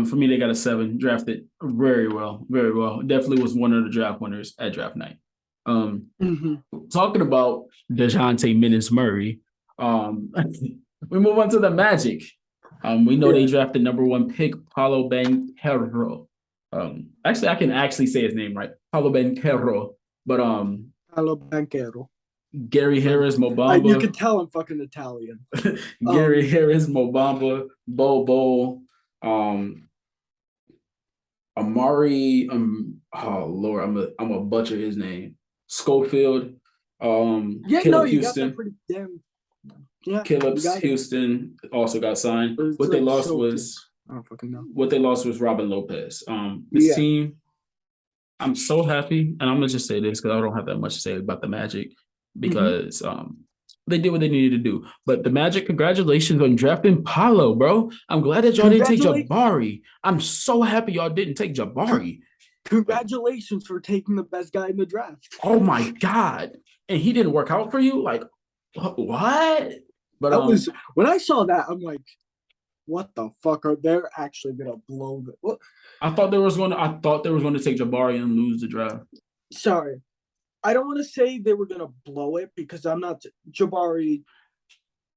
For me, they got a 7. Drafted very well. Definitely was one of the draft winners at draft night. Talking about DeJounte Murray, we move on to the Magic. We know they drafted number 1 pick, Paulo Banchero. Actually, I can actually say his name right, Paulo Banchero. But Paulo Banchero. Gary Harris, Mobamba. You can tell I'm fucking Italian. Gary Harris, Mobamba, Bobo, Amari. Oh Lord, I'm a butcher his name. Schofield. Caleb Houston. Got that pretty damn. Yeah, Caleb Houston also got signed. What they lost was I don't fucking know. What they lost was Robin Lopez. This team, I'm so happy, and I'm gonna just say this because I don't have that much to say about the Magic because they did what they needed to do. But the Magic, congratulations on drafting Paulo, bro. I'm glad that y'all didn't take Jabari. I'm so happy y'all didn't take Jabari. Congratulations for taking the best guy in the draft. Oh my God. And he didn't work out for you? Like, what? But when I saw that, I'm like, what the fuck are they actually gonna blow the what? I thought they was going to take Jabari and lose the draft. Sorry. I don't want to say they were gonna blow it because I'm not Jabari.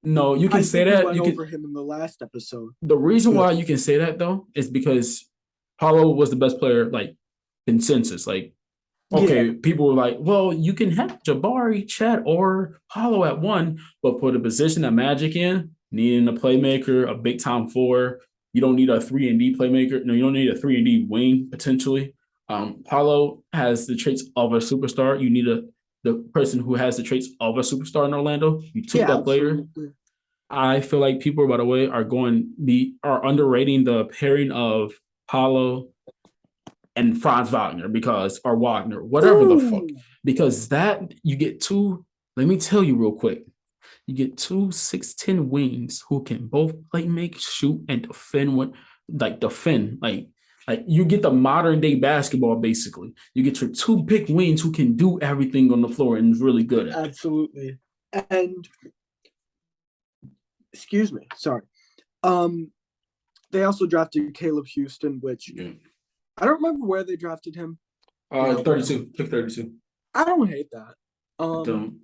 No, you can say that. We went over him in the last episode. The reason why you can say that though is because Paulo was the best player, like consensus. Like, okay, people were like, well, you can have Jabari, Chet, or Paulo at 1, but for the position that Magic in, needing a playmaker, a big time 4, you don't need a 3-and-D playmaker. No, you don't need a 3-and-D wing potentially. Paulo has the traits of a superstar. You need the person who has the traits of a superstar in Orlando. You took that player. Absolutely. I feel like people, by the way, are underrating the pairing of Paulo and Franz Wagner or Wagner, whatever the fuck. Because that you get 2. Let me tell you real quick. You get 2 6'10" wings who can both play, make, shoot, and defend. Like you get the modern day basketball, basically. You get your 2 big wings who can do everything on the floor and is really good at it. Absolutely. And excuse me, sorry. They also drafted Caleb Houston, which I don't remember where they drafted him. 32. Pick 32. I don't hate that. Don't.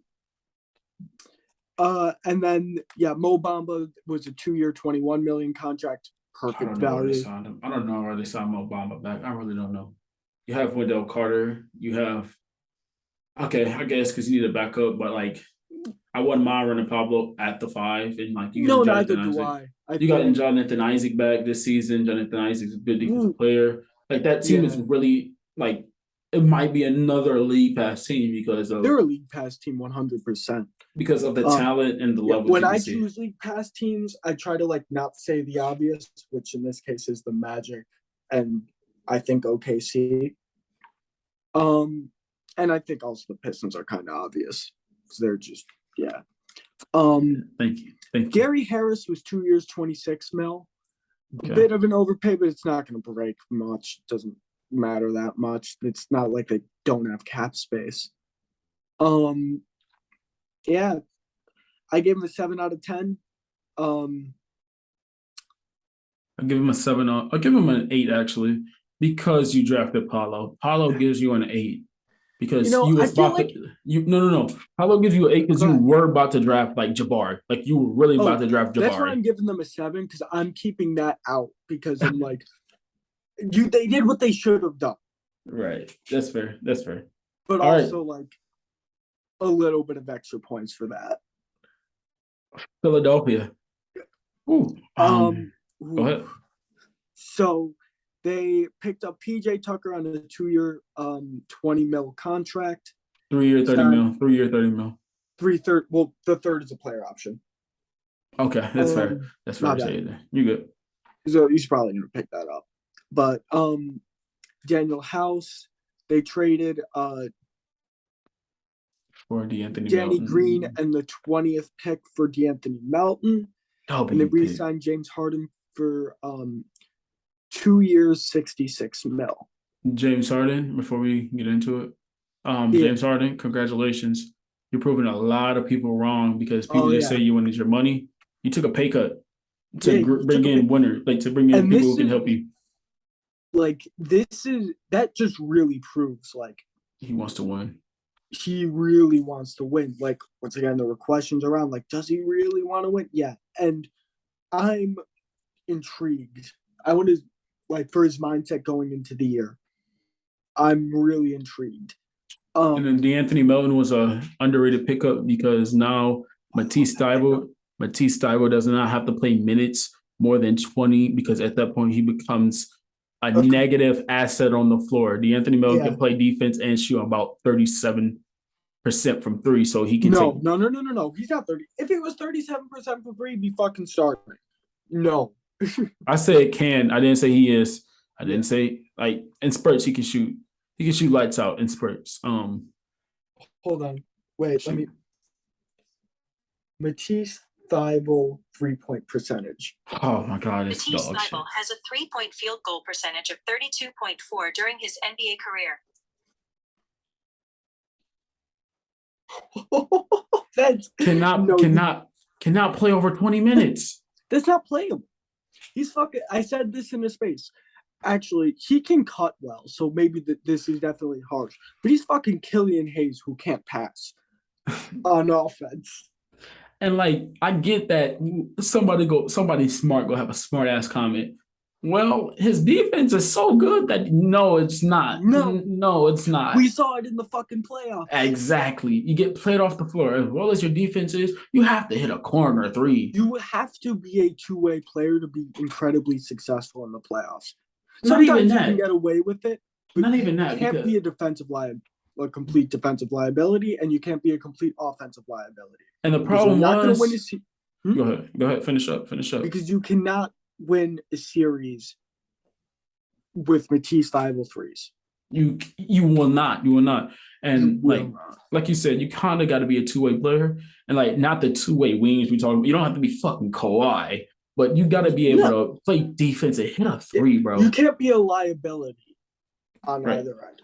And then Mo Bamba was a 2-year, $21 million contract. Perfect value. I don't know where they signed Mo Bamba back. I really don't know. You have Wendell Carter. You have I guess because you need a backup, but like I wouldn't mind running Pablo at the 5, and like neither do I. You got Jonathan Isaac back this season. Jonathan Isaac's a good defensive player. Like that team is really like it might be another league pass team because of they're a league pass team 100%. Because of the talent and the level. When I choose league pass teams, I try to like not say the obvious, which in this case is the Magic and I think OKC. And I think also the Pistons are kind of obvious because they're just Thank you. Gary Harris was 2 years, $26 million. A bit of an overpay, but it's not going to break much. It doesn't matter that much. It's not like they don't have cap space. I gave him a 7 out of 10. I'll give him a 7. I'll give him an 8 actually because you drafted Paulo. Paulo gives you an 8 because you was about to. No. Paulo gives you an 8 because you were about to draft like Jabari. Like you were really about to draft Jabari. That's why I'm giving them a 7 because I'm keeping that out because I'm like, they did what they should have done. Right. That's fair. But all also like a little bit of extra points for that. Philadelphia. Go ahead. So they picked up PJ Tucker on a 2-year, $20 million contract. 3-year, $30 million. 3/3. Well, the third is a player option. Okay, that's fair. That's fair. You good? So he's probably going to pick that up. But Daniel House, they traded for DeAnthony Danny Melton. Green and the 20th pick for DeAnthony Melton. And they re-signed James Harden for 2 years, $66 million. James Harden, before we get into it. James Harden, congratulations. You're proving a lot of people wrong because people just say you wanted your money. You took a pay cut to bring in winners, like to bring in people who can help you. Like that just really proves like he wants to win. he really wants to win. Like, once again, there were questions around, like, does he really want to win? Yeah. And I'm intrigued. I want to, like, for his mindset going into the year. I'm really intrigued. And then DeAnthony Melton was a underrated pickup because now Matisse Thybulle does not have to play minutes more than 20 because at that point he becomes a negative asset on the floor. DeAnthony Melton can play defense and shoot about 37% from three, so he can No. He's not 30. If it was 37% from three, he'd be fucking starting. No. I said it can. I didn't say he is. I didn't say like in spurts he can shoot. He can shoot lights out in spurts. Hold on. Wait, let me. Matisse Thybulle 3-point percentage. Oh my God, it's Matisse dog shit. Thybulle has a 3-point field goal percentage of 32.4 during his NBA career. That's cannot play over 20 minutes. That's not playable. He's fucking. I said this in his space. Actually, he can cut well, so maybe this is definitely harsh. But he's fucking Killian Hayes who can't pass on offense. And like, I get that somebody smart go have a smart ass comment. Well, his defense is so good that no, it's not. No, it's not. We saw it in the fucking playoffs. Exactly. You get played off the floor. As well as your defense is, you have to hit a corner three. You have to be a two-way player to be incredibly successful in the playoffs. Not even Sometimes you that. can get away with it, but Not even that. You can't be a complete defensive liability, and you can't be a complete offensive liability. And the problem was, win Go ahead. Finish up. Because you cannot win a series with Matisse Thybulle threes. You will not. And like you said, you kind of got to be a two-way player, and like not the two-way wings we talking about. You don't have to be fucking Kawhi, but you got to be able to play defense and hit a three, bro. You can't be a liability on either end.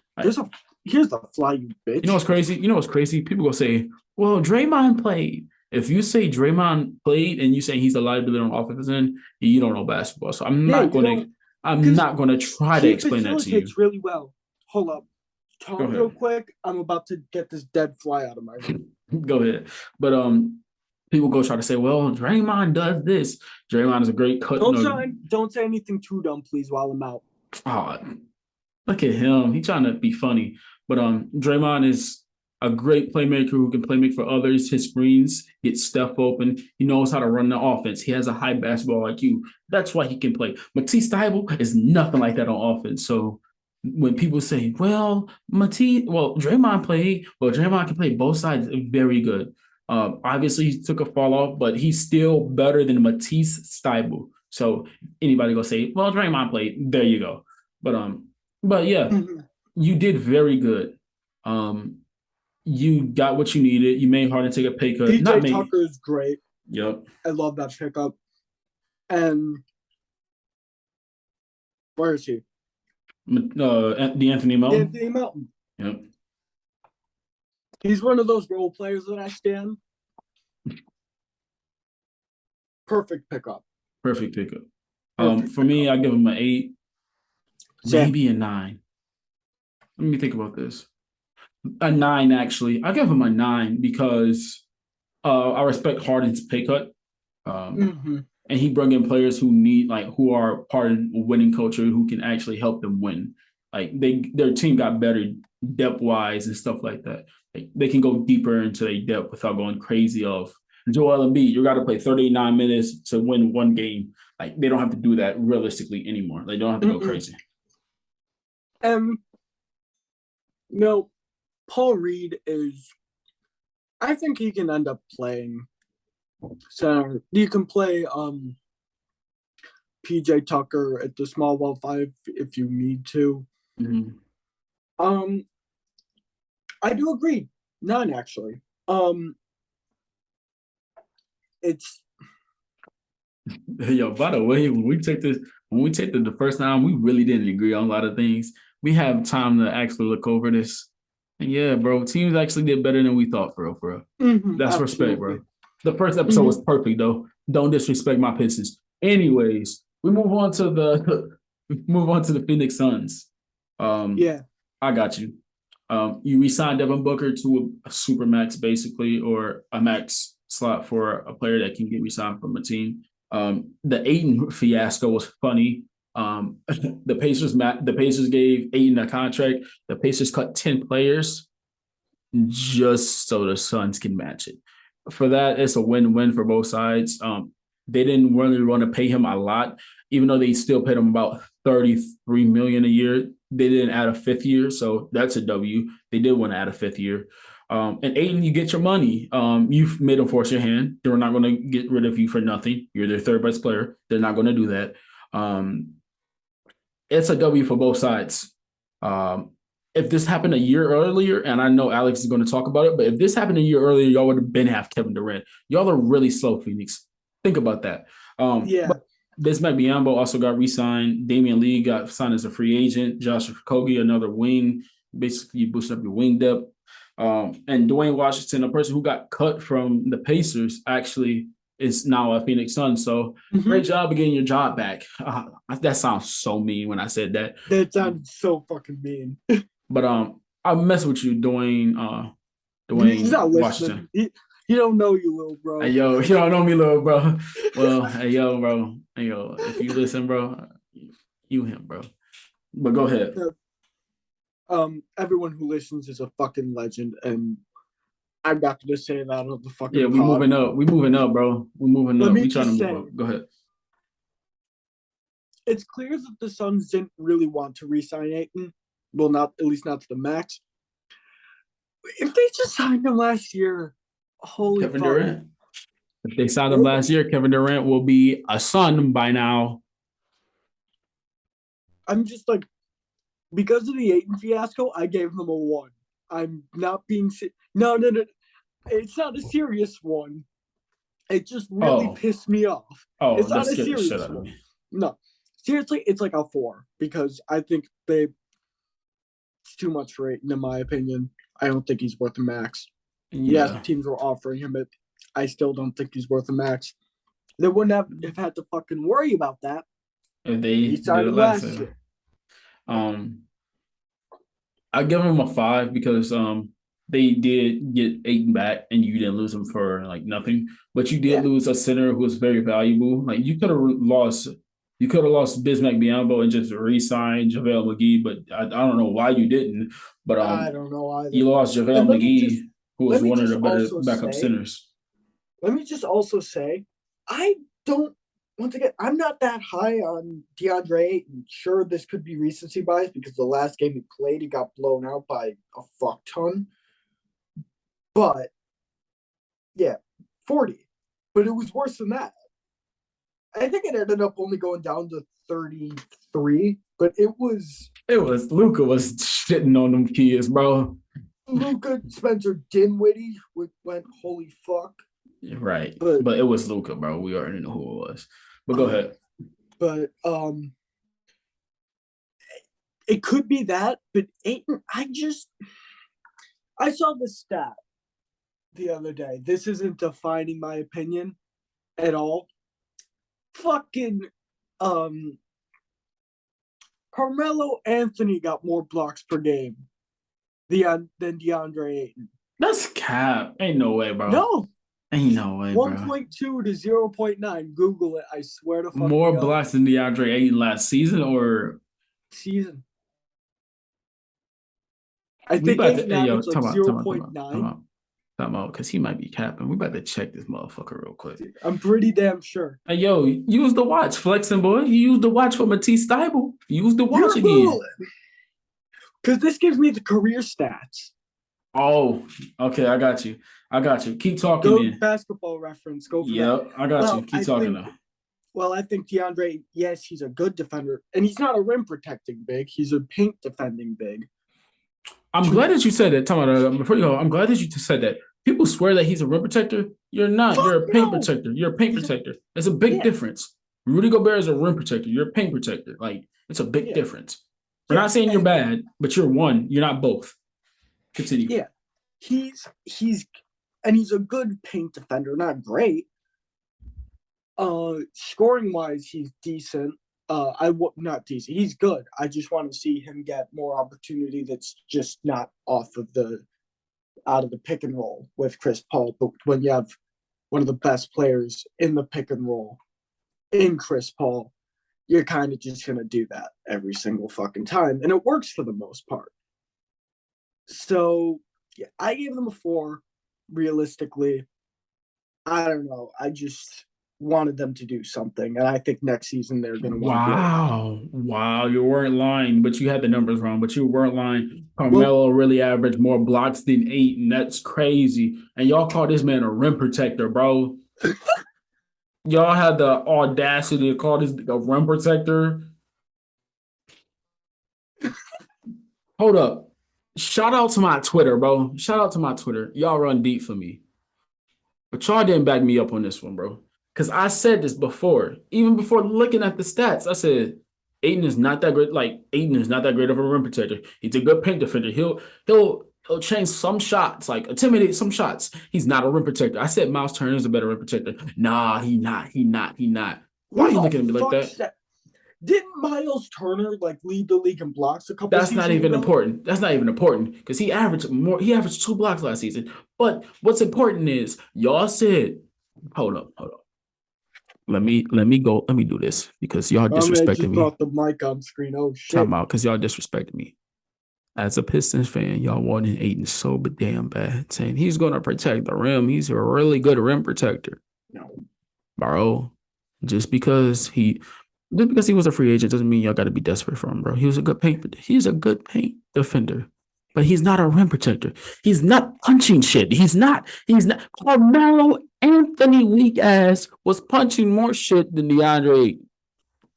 Here's the fly, you bitch. You know what's crazy? People go say, well, Draymond played. If you say Draymond played and you say he's a liability on offense end, you don't know basketball. So I'm not going to try to explain that to you. He really well. Hold up. Talk real quick. I'm about to get this dead fly out of my head. Go ahead. But people go try to say, well, Draymond does this. Draymond is a great cut. Don't say anything too dumb, please, while I'm out. Oh, look at him. He's trying to be funny. But Draymond is a great playmaker who can play make for others. His screens get Steph open. He knows how to run the offense. He has a high basketball IQ. That's why he can play. Matisse Thybulle is nothing like that on offense. So when people say, Draymond played, Draymond can play both sides very good. Obviously, he took a fall off, but he's still better than Matisse Thybulle. So anybody go say, well, Draymond played. There you go. But yeah, you did very good. You got what you needed. You made Harden take a pay cut. PJ Tucker is great. Yep. I love that pickup. And where is he? Anthony Melton. Anthony Melton. Yep. He's one of those role players that I stand. Perfect pickup. For me, I give him an 8, maybe a 9. Let me think about this. A 9, actually. I give him a 9 because I respect Harden's pay cut. And he brought in players who are part of a winning culture who can actually help them win. Like their team got better depth-wise and stuff like that. Like, they can go deeper into their depth without going crazy of Joel Embiid. You got to play 39 minutes to win one game. Like, they don't have to do that realistically anymore. They don't have to go crazy. Paul Reed I think he can end up playing center. You can play PJ Tucker at the small ball 5 if you need to. I do agree. 9, actually. It's Yo, by the way, when we take the first time, we really didn't agree on a lot of things. We have time to actually look over this. And yeah, bro, teams actually did better than we thought, bro. That's respect, bro. The first episode was perfect, though. Don't disrespect my Pistons. Anyways, we move on to the Phoenix Suns. I got you. You re-sign Devin Booker to a super max, basically, or a max slot for a player that can get re-signed from a team. The Ayton fiasco was funny. The Pacers gave Ayton a contract. The Pacers cut 10 players just so the Suns can match it. For that, it's a win-win for both sides. They didn't really want to pay him a lot, even though they still paid him about $33 million a year. They didn't add a fifth year, so that's a W. They did want to add a fifth year. And Aiden, you get your money. You've made them force your hand. They're not going to get rid of you for nothing. You're their third best player. They're not going to do that. It's a W for both sides. If this happened a year earlier, and I know Alex is going to talk about it, but if this happened a year earlier, y'all would have been half Kevin Durant. Y'all are really slow, Phoenix. Think about that. Bismack Biyombo also got re-signed. Damian Lee got signed as a free agent. Josh Okogie, another wing. Basically, you boost up your wing depth. And Dwayne Washington, a person who got cut from the Pacers, actually is now a Phoenix Sun. So great job of getting your job back. That sounds so mean when I said that. That sounds so fucking mean. But I mess with you, Dwayne He's not Washington. listening. He don't know you, little bro. Hey, yo, you don't know me, little bro. Well, hey, yo, bro. Hey, yo, if you listen, bro, you him, bro. But go ahead. Everyone who listens is a fucking legend, and I'm not gonna say that on the fucking. Yeah, we moving up. We moving up, bro. We moving up. We trying to move up. Go ahead. It's clear that the Suns didn't really want to re-sign Ayton. Well, not at least not to the max. If they just signed him last year, holy Kevin fuck. Durant. If they signed him last year, Kevin Durant will be a Sun by now. I'm just like, because of the Ayton fiasco, I gave them a 1. I'm not being no. It's not a serious one. It just really pissed me off. It's not a serious one. No, seriously, it's like a 4 because I think it's too much for Ayton, in my opinion. I don't think he's worth a max. Yeah. Yes, teams were offering him it. I still don't think he's worth a max. They wouldn't have had to fucking worry about that. If they did it last year. I give him a 5 because they did get Ayton back and you didn't lose him for like nothing. But you did lose a center who was very valuable. Like you could have lost Bismack Biyombo and just re-signed JaVale McGee, but I don't know why you didn't. But I don't know either. You lost JaVale McGee, who was one of the better backup centers. Let me just also say, once again, I'm not that high on DeAndre Ayton. Sure, this could be recency bias because the last game he played, he got blown out by a fuck ton. But, yeah, 40. But it was worse than that. I think it ended up only going down to 33, but it was Luka was shitting on them kids, bro. Luka, Spencer Dinwiddie went holy fuck. Right. But it was Luka, bro. We already know who it was. But go ahead. But it could be that, but Ayton, I saw the stat the other day. This isn't defining my opinion at all. Fucking Carmelo Anthony got more blocks per game than DeAndre Ayton. That's cap. Ain't no way, bro. No. Ain't no way, 1.2 to 0.9. Google it. I swear to fuck. More blocks than DeAndre Ayton last season or season? I think Ayton averaged like 0.9. Time out, because he might be capping. We about to check this motherfucker real quick. I'm pretty damn sure. Hey, yo, use the watch, flexing boy. You use the watch for Matisse Thybulle. Use the watch again. Because this gives me the career stats. Oh, okay. I got you. Keep talking. Go basketball reference. Go for that. I got you. Keep talking now. Well, I think DeAndre, yes, he's a good defender. And he's not a rim protecting big. He's a paint defending big. I'm glad that you said that. Before you go, I'm glad that you said that. People swear that he's a rim protector. You're not. You're a paint protector. You're a paint protector. There's a big difference. Rudy Gobert is a rim protector. You're a paint protector. Like, it's a big difference. We're not saying you're bad, but you're one. You're not both. Continue. Yeah. He's a good paint defender, not great. Scoring wise, he's decent. not teasing. He's good. I just want to see him get more opportunity that's just not off of out of the pick and roll with Chris Paul. But when you have one of the best players in the pick and roll in Chris Paul, you're kind of just going to do that every single fucking time. And it works for the most part. So yeah, I gave them a 4. Realistically, I don't know. I just wanted them to do something. And I think next season they're going to want to do it. Wow, you weren't lying, but you had the numbers wrong, but you weren't lying. Well, Carmelo really averaged more blocks than Ayton. That's crazy. And y'all call this man a rim protector, bro. Y'all had the audacity to call this a rim protector. Hold up. Shout out to my Twitter, bro. Shout out to my Twitter. Y'all run deep for me. But y'all didn't back me up on this one, bro. Because I said this before. Even before looking at the stats, I said, Aiden is not that great. Like, Aiden is not that great of a rim protector. He's a good paint defender. He'll change some shots, like intimidate some shots. He's not a rim protector. I said Miles Turner is a better rim protector. Nah, he not. Why are you looking at me like that? Didn't Miles Turner lead the league in blocks a couple That's seasons not even ago? important. That's not even important because he averaged more. He averaged 2 blocks last season. But what's important is y'all said, hold up. Let me go. Let me do this because y'all I disrespecting just me. brought the mic on screen. Oh shit! Time out because y'all disrespecting me. As a Pistons fan, y'all wanted Aiden so damn bad, saying he's gonna protect the rim. He's a really good rim protector. No, Bro, just because he was a free agent doesn't mean y'all got to be desperate for him, bro. He's a good paint defender, but he's not a rim protector. He's not punching shit. He's not. Carmelo Anthony weak ass was punching more shit than DeAndre Ayton.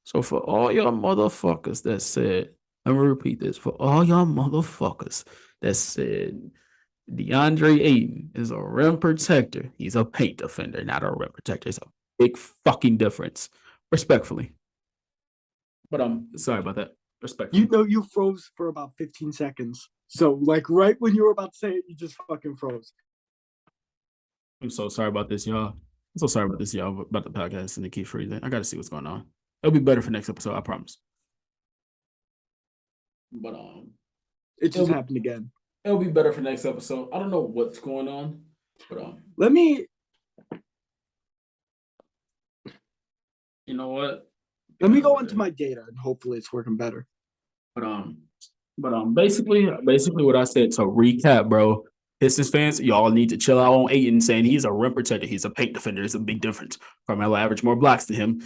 So for all y'all motherfuckers that said, I'm gonna repeat this, for all y'all motherfuckers that said DeAndre Ayton is a rim protector, he's a paint defender, not a rim protector. It's a big fucking difference. Respectfully. But sorry about that. Respectfully. you froze for about 15 seconds. So right when you were about to say it, you just fucking froze. I'm so sorry about this, y'all. I'm so sorry about this, y'all, about the podcast and the keep freezing. I gotta see what's going on. It'll be better for next episode, I promise. But it just happened again. It'll be better for next episode. I don't know what's going on, but let me. You know what? Let me go into my data and hopefully it's working better. But basically what I said to recap, bro. Pistons fans, y'all need to chill out on Ayton saying he's a rim protector. He's a paint defender. It's a big difference. Carmelo averaged more blocks than him.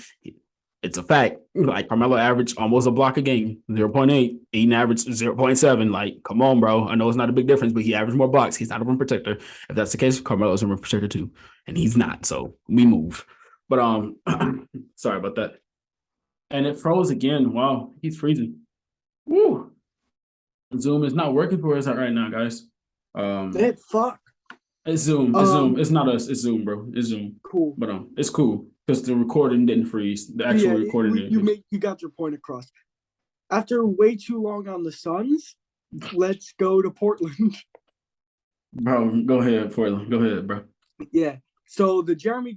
It's a fact. Like Carmelo averaged almost a block a game, 0.8. Ayton averaged 0.7. Like, come on, bro. I know it's not a big difference, but he averaged more blocks. He's not a rim protector. If that's the case, Carmelo's a rim protector too. And he's not. So we move. But sorry about that. And it froze again. Wow, he's freezing. Woo. Zoom is not working for us right now, guys. Fuck. It's Zoom. It's Zoom. It's not us. It's Zoom, bro. It's Zoom. Cool. But it's cool because the recording didn't freeze. The actual recording didn't. You got your point across. After way too long on the Suns, let's go to Portland. Bro, go ahead, Portland. Go ahead, bro. Yeah. So the Jeremy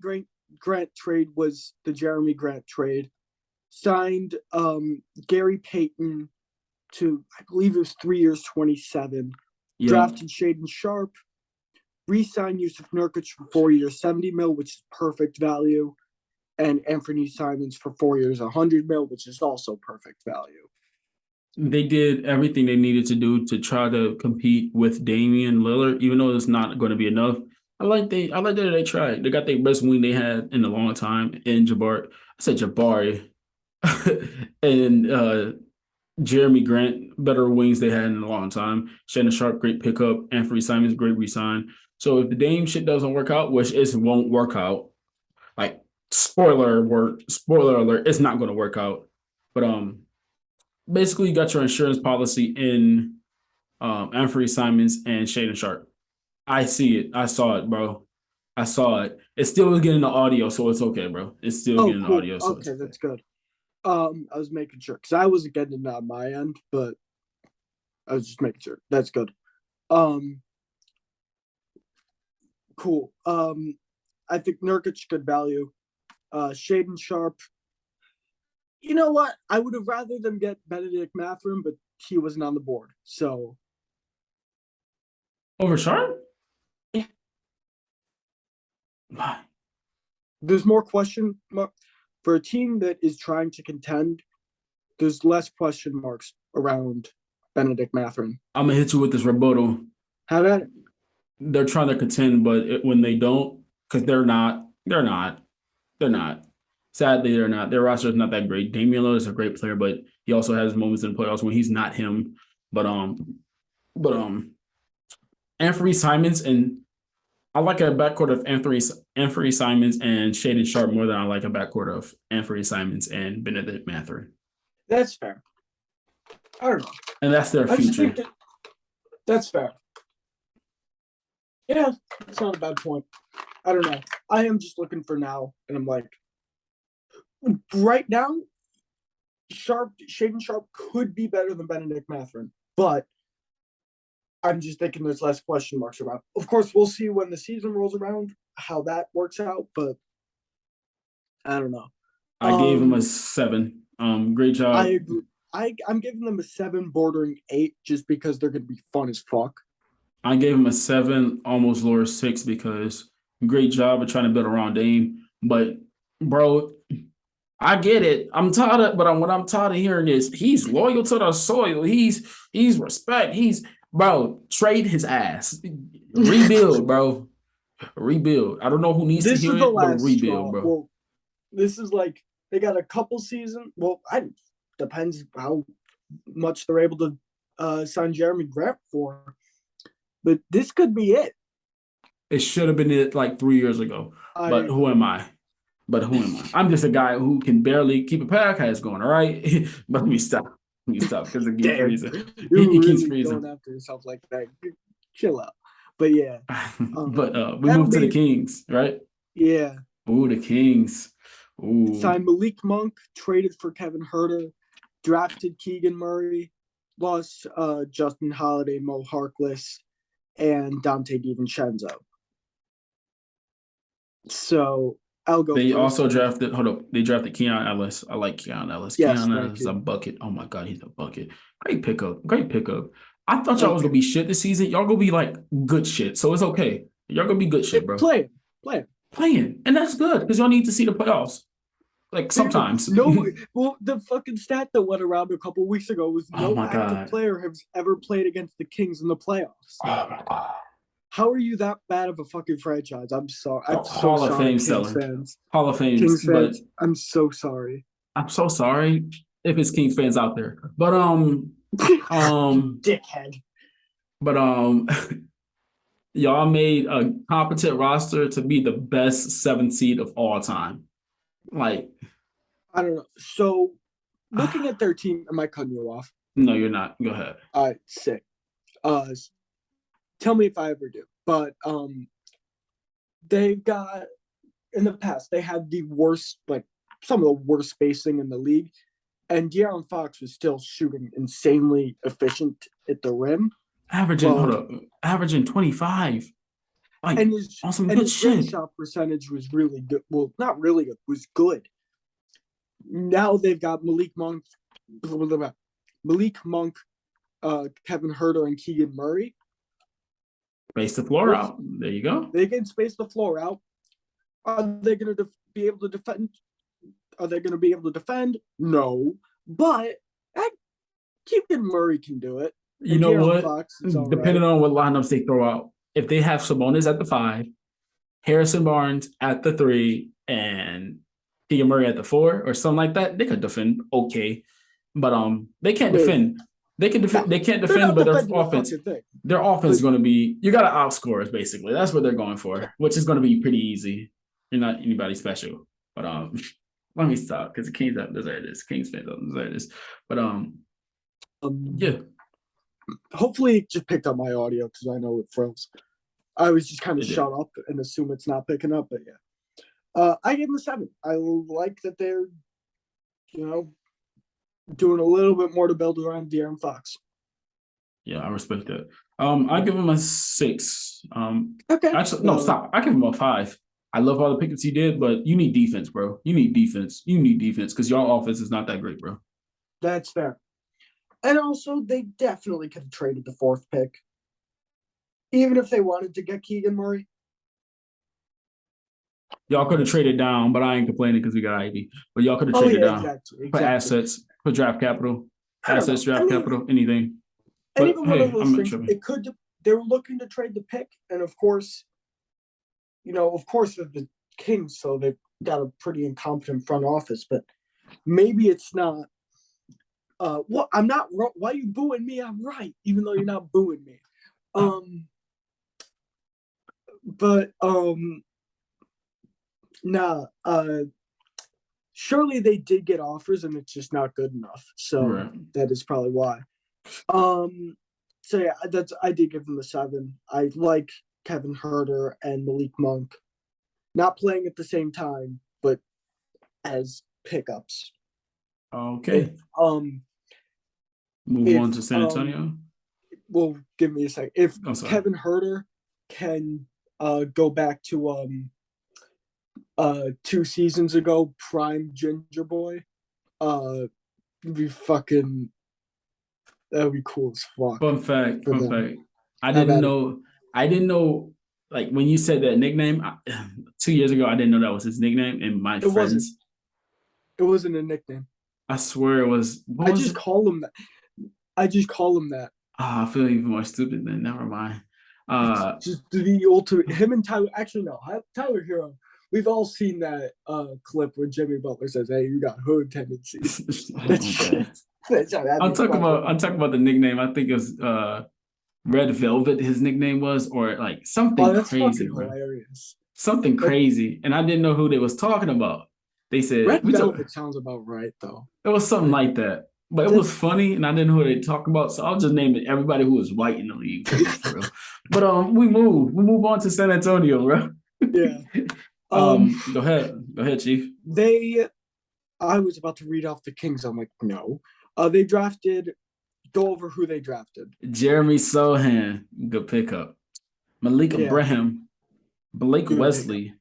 Grant trade was the Jeremy Grant trade. Signed Gary Payton to, I believe it was 3 years, 27. Yep. Drafted Shaden Sharp. Re-signed Yusuf Nurkic for 4 years, 70 mil, which is perfect value. And Anthony Simons for 4 years, 100 mil, which is also perfect value. They did everything they needed to do to try to compete with Damian Lillard, even though it's not going to be enough. I like that they tried. They got their best wing they had in a long time in Jabari. And Jeremy Grant, better wings they had in a long time. Shannon Sharp, great pickup. Anthony Simons, great resign. So if the Dame shit doesn't work out, which it won't work out, like spoiler alert, it's not going to work out. But basically you got your insurance policy in Anthony Simons and Shannon Sharp. I see it. I saw it, bro. I saw it. It still was getting the audio, so it's okay, bro. It's still getting the audio. So okay, that's good. I was making sure because I wasn't getting it on my end, but I was just making sure. That's good. Cool. I think Nurkic good value. Shaden Sharp. You know what? I would have rather them get Benedict Mathurin, but he wasn't on the board. So Over Sharp? Yeah. Why? There's more question mark for a team that is trying to contend. There's less question marks around Benedict Mathurin. I'm gonna hit you with this rebuttal. How about it? They're trying to contend, but when they don't, because they're not. Sadly, they're not. Their roster is not that great. Damian Lillard is a great player, but he also has moments in the playoffs when he's not him. But Anthony Simons, and I like a backcourt of Anthony Simons and Shaden Sharp more than I like a backcourt of Anthony Simons and Benedict Mathurin. That's fair. I don't know. And that's their future. That's fair. Yeah, it's not a bad point. I don't know. I am just looking for now, and I'm like, right now, Shaden Sharp could be better than Benedict Mathurin, but I'm just thinking there's less question marks around. Of course, we'll see when the season rolls around how that works out, but I don't know. I gave him a 7. Great job. I agree. I'm giving them a 7, bordering 8, just because they're going to be fun as fuck. I gave him a 7, almost lower 6, because great job of trying to build around Dame. But, bro, I get it. I'm tired of, but what I'm tired of hearing is he's loyal to the soil. He's respect. Bro, trade his ass. Rebuild, bro. Rebuild. I don't know who needs to hear it, but rebuild, bro. Well, this is like they got a couple seasons. Well, depends how much they're able to sign Jeremy Grant for. But this could be it. It should have been it like 3 years ago. But who am I? I'm just a guy who can barely keep a podcast going, all right? But let me stop because it keeps freezing. He keeps freezing. Going after yourself like that. Chill out. But yeah. But we moved to the Kings, right? Yeah. Ooh, the Kings. Ooh. Signed Malik Monk, traded for Kevin Huerter, drafted Keegan Murray, lost Justin Holiday, Mo Harkless, and Dante DiVincenzo. So I'll go. They also drafted. Hold up. They drafted Keon Ellis. I like Keon Ellis. Yes, Keon Ellis is a bucket. Oh my god, he's a bucket. Great pickup. I thought y'all was gonna be shit this season. Y'all gonna be like good shit. So it's okay. Y'all gonna be good shit, bro. Playing, and that's good because y'all need to see the playoffs. Like sometimes. No, well, the fucking stat that went around a couple weeks ago was no active player has ever played against the Kings in the playoffs. Oh my god. How are you that bad of a fucking franchise? I'm sorry. Hall of Fame fans. Hall of Fame Kings fans. I'm so sorry. I'm so sorry if it's Kings fans out there. But dickhead. But y'all made a competent roster to be the best 7th seed of all time. Like, I don't know. So looking at their team, am I cutting you off? No, you're not. Go ahead. All right, sick. Tell me if I ever do. But they've got in the past they had the worst, like some of the worst spacing in the league, and De'Aaron Fox was still shooting insanely efficient at the rim, averaging 25. Like, and his shot percentage was really good. Well, not really good. Was good. Now they've got Malik Monk, Kevin Huerter, and Keegan Murray. Space the floor out. There you go. They can space the floor out. Are they going to be able to defend? No. But Keegan Murray can do it. You know what? Depending on what lineups they throw out. If they have Sabonis at the 5, Harrison Barnes at the 3, and Keegan Murray at the 4, or something like that, they could defend okay. But they can't defend. They can defend. They can't defend, but their offense is going to be. You got to outscore us, basically. That's what they're going for, which is going to be pretty easy. You're not anybody special. But let me stop because the Kings don't deserve this. Kings fans don't deserve this. But yeah. Hopefully, it just picked up my audio because I know it froze. I was just kind of shut up and assume it's not picking up, but yeah. I give them a 7. I like that they're, doing a little bit more to build around De'Aaron Fox. Yeah, I respect that. I give him a 6. Okay. Actually, no, stop. I give him a 5. I love all the pickups he did, but you need defense, bro. You need defense. You need defense because your offense is not that great, bro. That's fair. And also, they definitely could have traded the 4th pick. Even if they wanted to get Keegan Murray. Y'all could have traded down, but I ain't complaining because we got Ivy. But y'all could have traded down exactly. for assets, for draft capital, assets, draft capital, anything. And But even hey, one of those I'm not things, tripping. they were looking to trade the pick, and of course, they're the Kings, so they've got a pretty incompetent front office. But maybe it's not. What I'm not. Why are you booing me? I'm right, even though you're not booing me. Surely they did get offers, and it's just not good enough. So that is probably why. So yeah, I did give them a 7. I like Kevin Huerter and Malik Monk, not playing at the same time, but as pickups. Okay. Move on to San Antonio. Well, give me a second. If Kevin Huerter can go back to 2 seasons ago, prime Ginger Boy, that'd be cool as fuck. Fun fact. I didn't know. Like when you said that nickname 2 years ago, I didn't know that was his nickname. And my friends, it wasn't a nickname. I swear it was. I just call him that. I feel even more stupid then. Never mind. Just the ultimate. Him and Tyler. Actually, no. Tyler Hero. We've all seen that clip where Jimmy Butler says, "Hey, you got hood tendencies." I'm talking about the nickname. I think it was Red Velvet. His nickname was, or like something crazy, bro. Hilarious. Something crazy, and I didn't know who they was talking about. They said Red Velvet sounds about right though. It was something like that. But it was funny, and I didn't know who they talk about, so I'll just name it everybody who was white in the league. For real. But we move on to San Antonio, bro. Yeah. Go ahead, Chief. I was about to read off the Kings. I'm like, no. They drafted. Go over who they drafted. Jeremy Sohan, good pickup. Malik Ibrahim, Blake Wesley.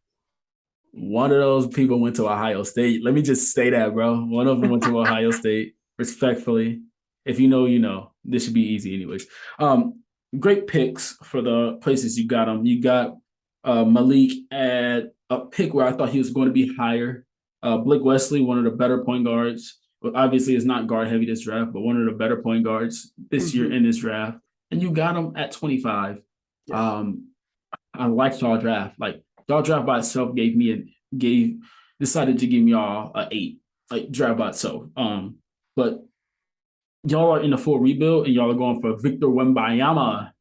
One of those people went to Ohio State. Let me just say that, bro. One of them went to Ohio State. Respectfully, if you know, you know. This should be easy, anyways. Great picks for the places you got them. You got Malik at a pick where I thought he was going to be higher. Blake Wesley, one of the better point guards. Well, obviously, it's not guard heavy this draft, but one of the better point guards this year in this draft. And you got him at 25. Yeah. I liked y'all draft. Like y'all draft by itself decided to give y'all an 8, like draft by itself. But y'all are in a full rebuild, and y'all are going for Victor Wembanyama.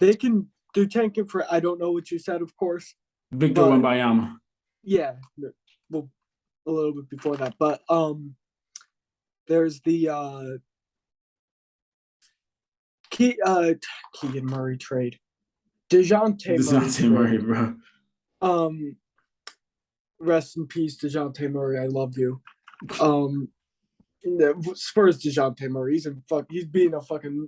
They're tanking for. I don't know what you said, of course. Victor Wembanyama. Yeah, well, a little bit before that, but there's the Keegan Murray trade. DeJounte Murray, bro. Rest in peace, DeJounte Murray. I love you. Spurs DeJounte Murray. He's being a fucking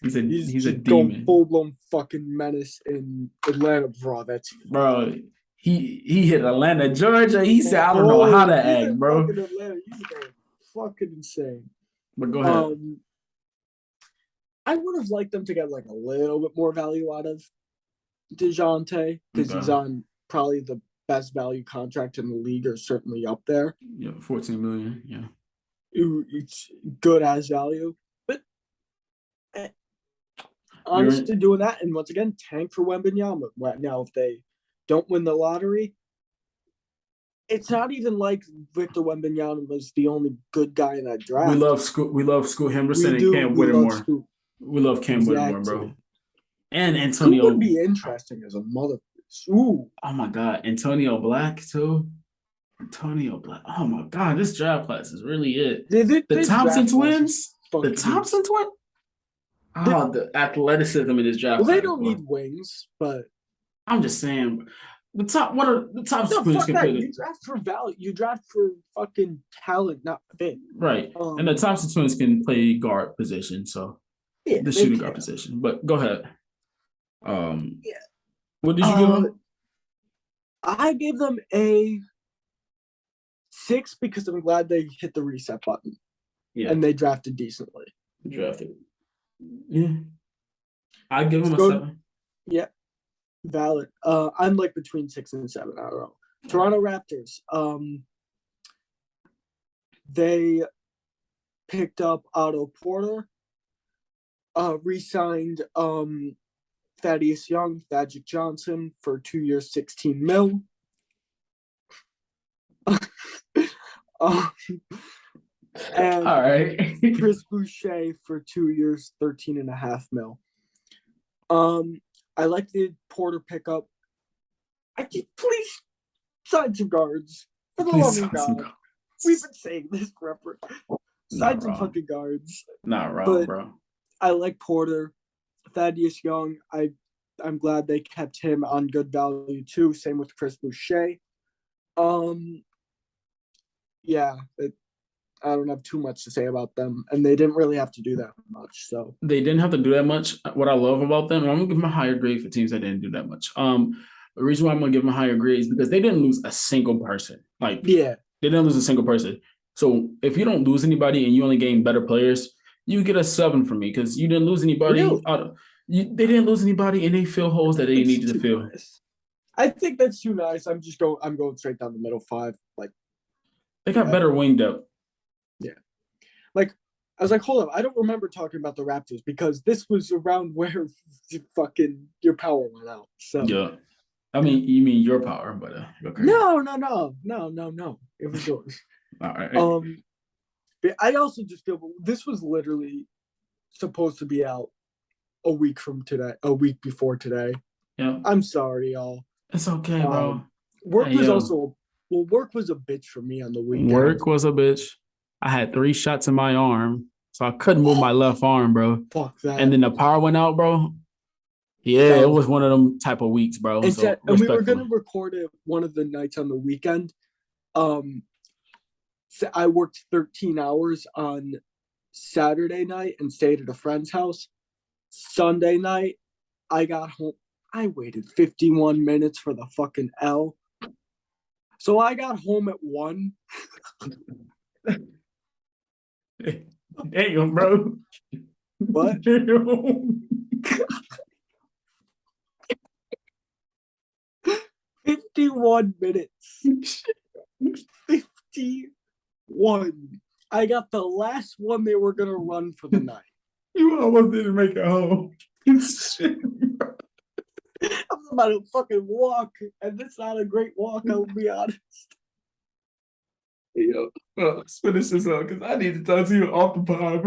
he's a demon. Going full blown fucking menace in Atlanta, bro. Bro. He hit Atlanta, Georgia. He said, I don't know how to act, bro. Fucking Atlanta. He's fucking insane. But go ahead. I would have liked them to get like a little bit more value out of DeJounte because he's on probably the best value contract in the league, or certainly up there. Yeah, $14 million. Yeah. It's good as value. But honestly, doing that, and once again, tank for Wembanyama. Now, if they don't win the lottery, it's not even like Victor Wembanyama was the only good guy in that draft. We love Scoot Henderson and Cam Whittemore. We love Cam Whittemore, bro. And Antonio. Who would be interesting as a mother? Ooh. Oh my God, Antonio Black too. Antonio Black. Oh my God, this draft class is really it. The Thompson twins. The Thompson twins. Oh, the athleticism in this draft. Well, they don't need wings, but I'm just saying, the top twins can play. You draft for value. You draft for fucking talent, not fit. Right, and the Thompson twins can play guard position, so the shooting guard position. But go ahead. What did you give them? I gave them a 6 because I'm glad they hit the reset button. Yeah. And they drafted decently. Drafted. Yeah. I give them a Go- 7. Yeah. Valid. I'm like between 6 and 7. I don't know. Toronto Raptors. They picked up Otto Porter. Re-signed Thaddeus Young, Thaddeus Johnson for 2 years, $16 million. And all right. Chris Boucher for 2 years, $13.5 million. I like the Porter pickup. Please sign some guards. For the love of God. We've been saying this forever. Sign some fucking guards. Not wrong, bro. I like Porter. Thaddeus Young, I'm glad they kept him on good value too. Same with Chris Boucher. Yeah, I don't have too much to say about them, and they didn't really have to do that much. So they didn't have to do that much. What I love about them, and I'm gonna give them a higher grade for teams that didn't do that much. The reason why I'm gonna give them a higher grade is because they didn't lose a single person. They didn't lose a single person. So if you don't lose anybody and you only gain better players, you get a 7 from me because you didn't lose anybody. They didn't lose anybody, and they fill holes that they needed to fill. Nice. I think that's too nice. I'm going straight down the middle 5. They got better wing depth. Yeah. I was like, hold up. I don't remember talking about the Raptors because this was around where fucking your power went out. So yeah. I mean, you mean your power, but okay. No. It was yours. All right. But I also just feel this was literally supposed to be out a week before today. Yeah. I'm sorry, y'all. It's okay, bro. Work was a bitch for me on the weekend. Work was a bitch. I had 3 shots in my arm, so I couldn't move my left arm, bro. Fuck that. And then the power went out, bro. Yeah, it was one of them type of weeks, bro. And we were gonna record it one of the nights on the weekend. So I worked 13 hours on Saturday night and stayed at a friend's house. Sunday night, I got home. I waited 51 minutes for the fucking L. So I got home at 1. Damn, bro. What? Damn. 51 minutes. 51. I got the last one they were going to run for the night. You almost didn't make it home. I'm about to fucking walk, and it's not a great walk, I'll be honest. Yo, well, let's finish this up because I need to talk to you off the pod.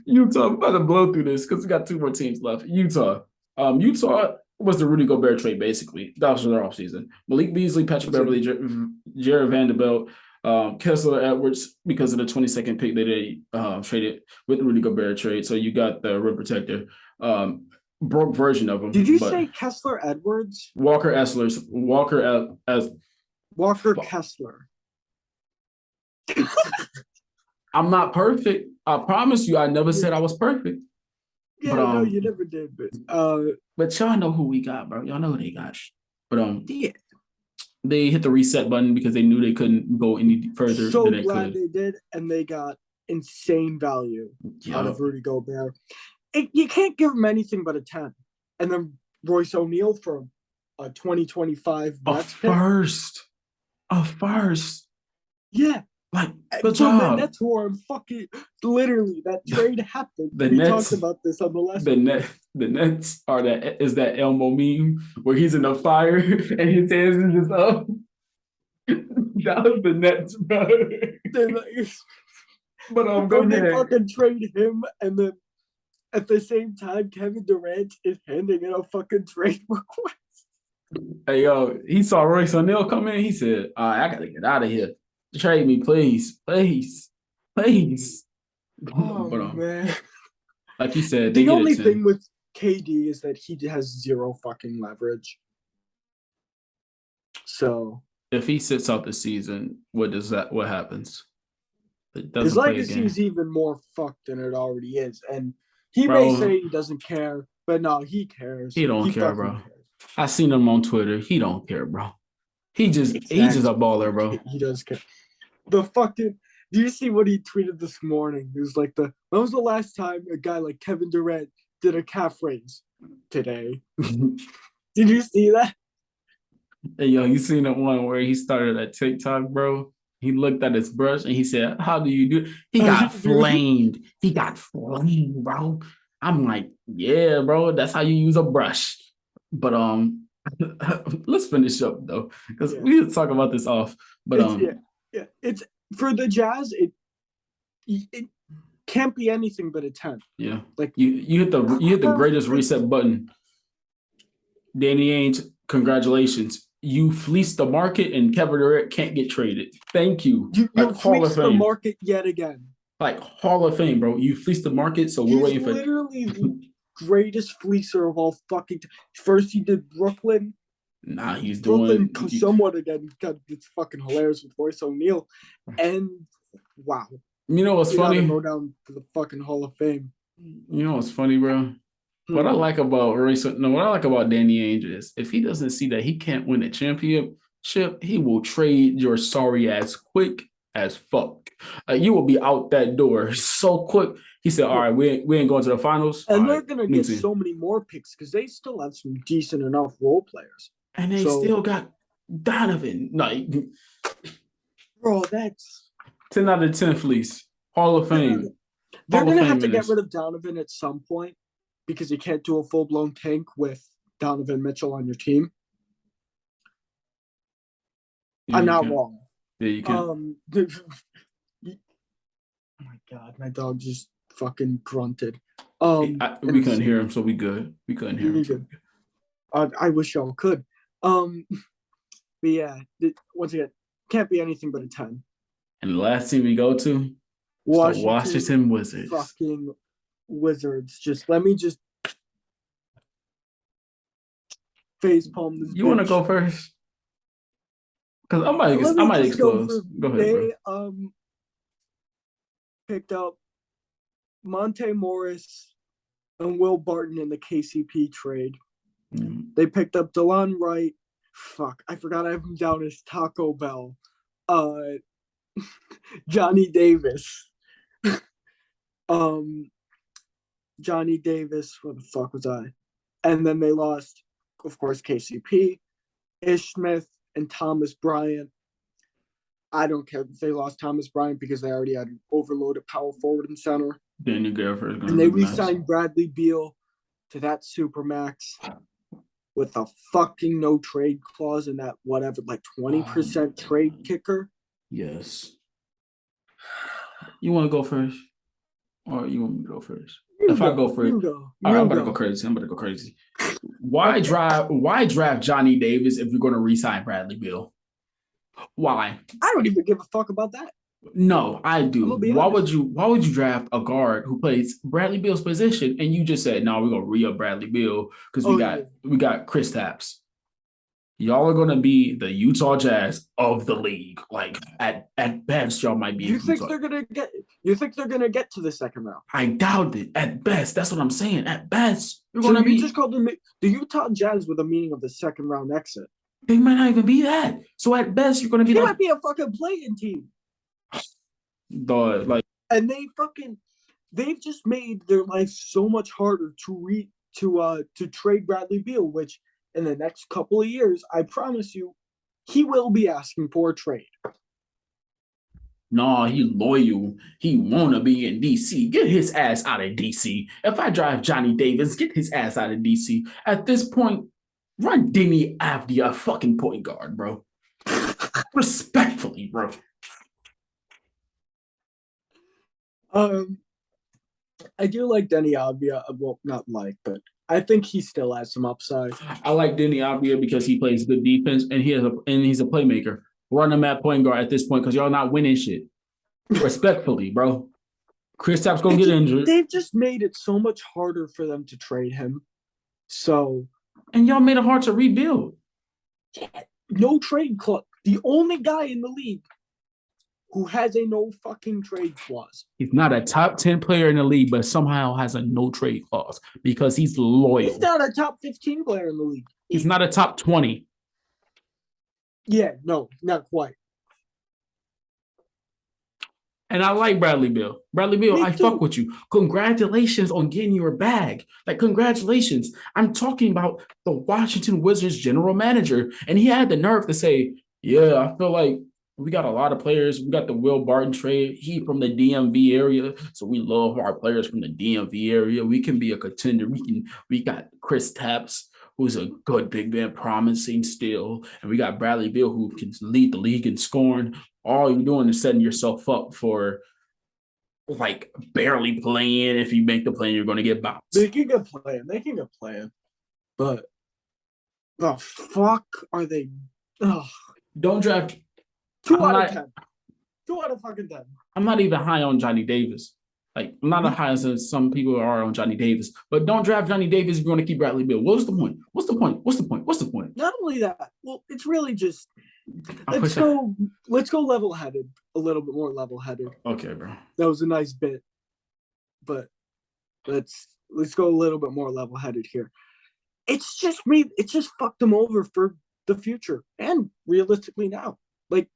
Utah, I'm about to blow through this because we got 2 more teams left. Utah was the Rudy Gobert trade, basically. That was their offseason. Malik Beasley, Patrick Beverly, Jared Vanderbilt, Kessler Edwards, because of the 22nd pick that they traded with the Rudy Gobert trade. So you got the rim protector, broke version of him. Did you say Kessler Edwards? Walker Kessler. I'm not perfect. I promise you, I never said I was perfect. Yeah, no, you never did. But y'all know who we got, bro. Y'all know who they got. But yeah. They hit the reset button because they knew they couldn't go any further than they could. So glad they did, and they got insane value out of Rudy Gobert. You can't give him anything but a 10. And then Royce O'Neal for a 2025 A first. Yeah. Good job. The Nets who are fucking literally that trade happened. We talked about this on the last The Nets are is that Elmo meme where he's in the fire and his hands are just up. That was the Nets, bro. But go ahead. They fucking trade him, and then at the same time, Kevin Durant is handing in a fucking trade request. Hey, yo, he saw Royce O'Neal come in. He said, I got to get out of here. Trade me, please. Oh, man. Like you said, the only thing with KD is that he has 0 fucking leverage. So if he sits out the season, what happens? His legacy is even more fucked than it already is. And he may say he doesn't care, but no, he cares. He don't care, bro. I seen him on Twitter. He don't care, bro. He's just a baller, bro. He does care. The fucking. Do you see what he tweeted this morning? It was like when was the last time a guy like Kevin Durant did a calf raise? Today. Did you see that? Hey, yo, you seen that one where he started at TikTok, bro? He looked at his brush and he said, "How do you do it?" He got flamed. He got flamed, bro. I'm like, yeah, bro, that's how you use a brush. But let's finish up though, because we need to talk about this off. But it's for the Jazz. It can't be anything but a 10. Yeah, like you hit the greatest reset button. Danny Ainge, congratulations. You fleeced the market and Kevin Durant can't get traded. Thank you. You fleeced the market yet again. Like Hall of Fame, bro. You fleeced the market, so we're waiting for. He's literally the greatest fleecer of all fucking. First, he did Brooklyn. Nah, he's Brooklyn doing somewhat again. It's fucking hilarious with Royce O'Neal, and wow. You know what's funny? Go down to the fucking Hall of Fame. You know what's funny, bro? What I like about Danny Ainge is if he doesn't see that he can't win a championship, he will trade your sorry ass quick as fuck. You will be out that door so quick. He said, "All right, we ain't going to the finals." And they're gonna get so many more picks because they still have some decent enough role players. And they still got Donovan. Like, bro, that's 10 out of 10 fleece. Hall of Fame. They're gonna have to get rid of Donovan at some point. Because you can't do a full-blown tank with Donovan Mitchell on your team. Yeah, I'm not wrong. Yeah, you can. Oh my God, my dog just fucking grunted. We couldn't hear him, so we good. We couldn't hear him. I wish y'all could. But yeah, once again, can't be anything but a 10. And the last team we go to, Washington Wizards. Fucking Wizards. Let me facepalm this. You want to go first? Because I might explode. Go ahead, bro. They picked up Monte Morris and Will Barton in the KCP trade. They picked up DeLon Wright. Fuck, I forgot I have him down as Taco Bell. Johnny Davis. Johnny Davis, where the fuck was I? And then they lost, of course, KCP, Ish Smith, and Thomas Bryant. I don't care if they lost Thomas Bryant because they already had an overloaded power forward and center. Daniel Gafford. And they re-signed Bradley Beal to that Supermax with a fucking no trade clause and that 20% trade kicker. Yes. You want to go first? Or you want me to go first? If I go first, I'm about to go crazy. Why draft Johnny Davis if you're going to re-sign Bradley Beal? Why? I don't even give a fuck about that. No, I do. Why would you draft a guard who plays Bradley Beal's position and you just said, "No, we're gonna re-up Bradley Beal because we got Kristaps." Y'all are gonna be the Utah Jazz of the league. Like at best, y'all might be. You think they're gonna get to the second round? I doubt it. At best, that's what I'm saying. At best, just called them the Utah Jazz with a meaning of the second round exit. They might not even be that. So at best, you're gonna be. They might be a fucking play-in team. And they've just made their life so much harder to trade Bradley Beal, which in the next couple of years, I promise you, he will be asking for a trade. No, he loyal. He wanna be in DC. Get his ass out of DC. If I drive Johnny Davis, get his ass out of DC. At this point, run Demi Avdija fucking point guard, bro. Respectfully, bro. I do like Deni Avdija. Well, not like, but I think he still has some upside. I like Deni Avdija because he plays good defense and he's a playmaker. Run him at point guard at this point because y'all not winning shit. Respectfully, bro. Kristaps gonna get injured. They've just made it so much harder for them to trade him. And y'all made it hard to rebuild. No trade clause. The only guy in the league who has a no fucking trade clause. He's not a top 10 player in the league, but somehow has a no trade clause because he's loyal. He's not a top 15 player in the league. He's not a top 20. Yeah, no, not quite. And I like Bradley Beal. Bradley Beal, Me I too. fuck with you. Congratulations on getting your bag. Like, congratulations. I'm talking about the Washington Wizards general manager. And he had the nerve to say, yeah, I feel like we got a lot of players. We got the Will Barton trade. He from the DMV area. So we love our players from the DMV area. We can be a contender. We got Chris Tapps, who's a good big man, promising still. And we got Bradley Beal, who can lead the league in scoring. All you're doing is setting yourself up for like barely playing. If you make the play, you're going to get bounced. They can get playing. But the fuck are they? Ugh. Don't draft. 2 out of 10. 2 out of fucking 10. I'm not even high on Johnny Davis. Like, I'm not as high as some people are on Johnny Davis. But don't draft Johnny Davis if you want to keep Bradley Beal. What's the point? What's the point? Not only that, well, it's really just let's go level-headed, a little bit more level-headed. Okay, bro. That was a nice bit, but let's go a little bit more level-headed here. It's just fucked them over for the future and realistically now. Like,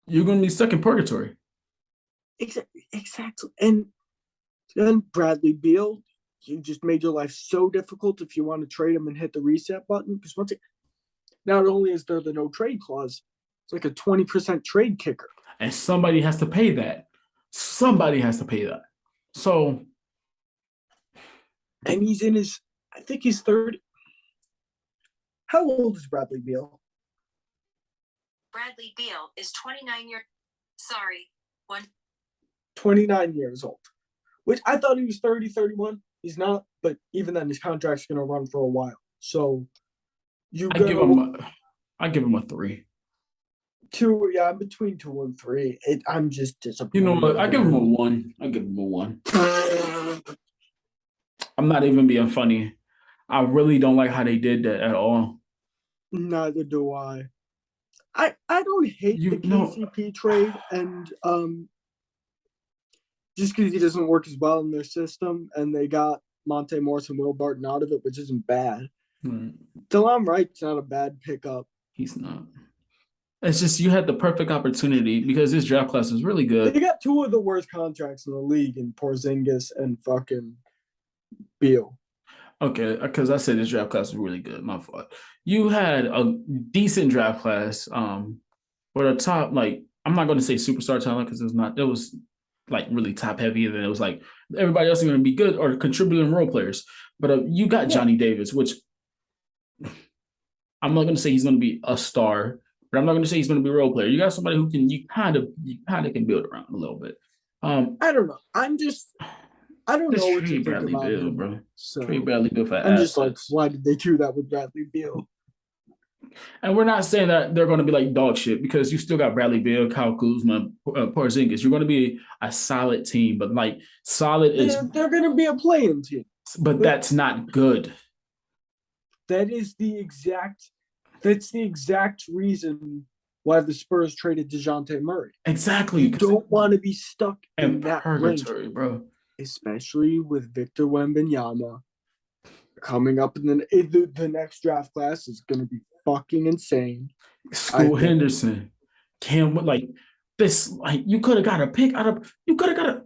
you're going to be stuck in purgatory. Exactly. And then Bradley Beal, you just made your life so difficult if you want to trade him and hit the reset button. Because not only is there the no trade clause, it's like a 20% trade kicker. And somebody has to pay that. So, and I think he's 30. How old is Bradley Beal? Bradley Beal is 29 years. 29 years old. Which I thought he was 30, 31. He's not, but even then, his contract's going to run for a while. So I give him a 3. 2, yeah, I'm between 2 and 3. I'm just disappointed. You know what? I give him a 1. I'm not even being funny. I really don't like how they did that at all. Neither do I. I don't hate the KCP trade, and just because he doesn't work as well in their system, and they got Monte Morris and Will Barton out of it, which isn't bad. Delon Wright's not a bad pickup. He's not. It's just you had the perfect opportunity because this draft class is really good. They got 2 of the worst contracts in the league in Porzingis and fucking Beal. Okay, because I said this draft class was really good. My fault. You had a decent draft class. Where the top, like, I'm not going to say superstar talent because it was like really top heavy, and then it was like everybody else is going to be good or contributing role players. But you got Johnny Davis, which I'm not going to say he's going to be a star, but I'm not going to say he's going to be a role player. You got somebody who can you kind of can build around a little bit. I don't know. I don't know what to think Bradley about Beal, him. bro. So Trade Bradley Beal for I'm just like, why did they do that with Bradley Beal? And we're not saying that they're going to be like dog shit because you still got Bradley Beal, Kyle Kuzma, Porzingis. You're going to be a solid team, but like solid is they're going to be a playing team. But that's not good. That's the exact reason why the Spurs traded DeJounte Murray. Exactly. You don't want to be stuck in that purgatory, range, bro. Especially with Victor Wembanyama coming up in the next draft class is going to be fucking insane. School Henderson. Cam, like this, like you could have got a pick out of. You could have got a.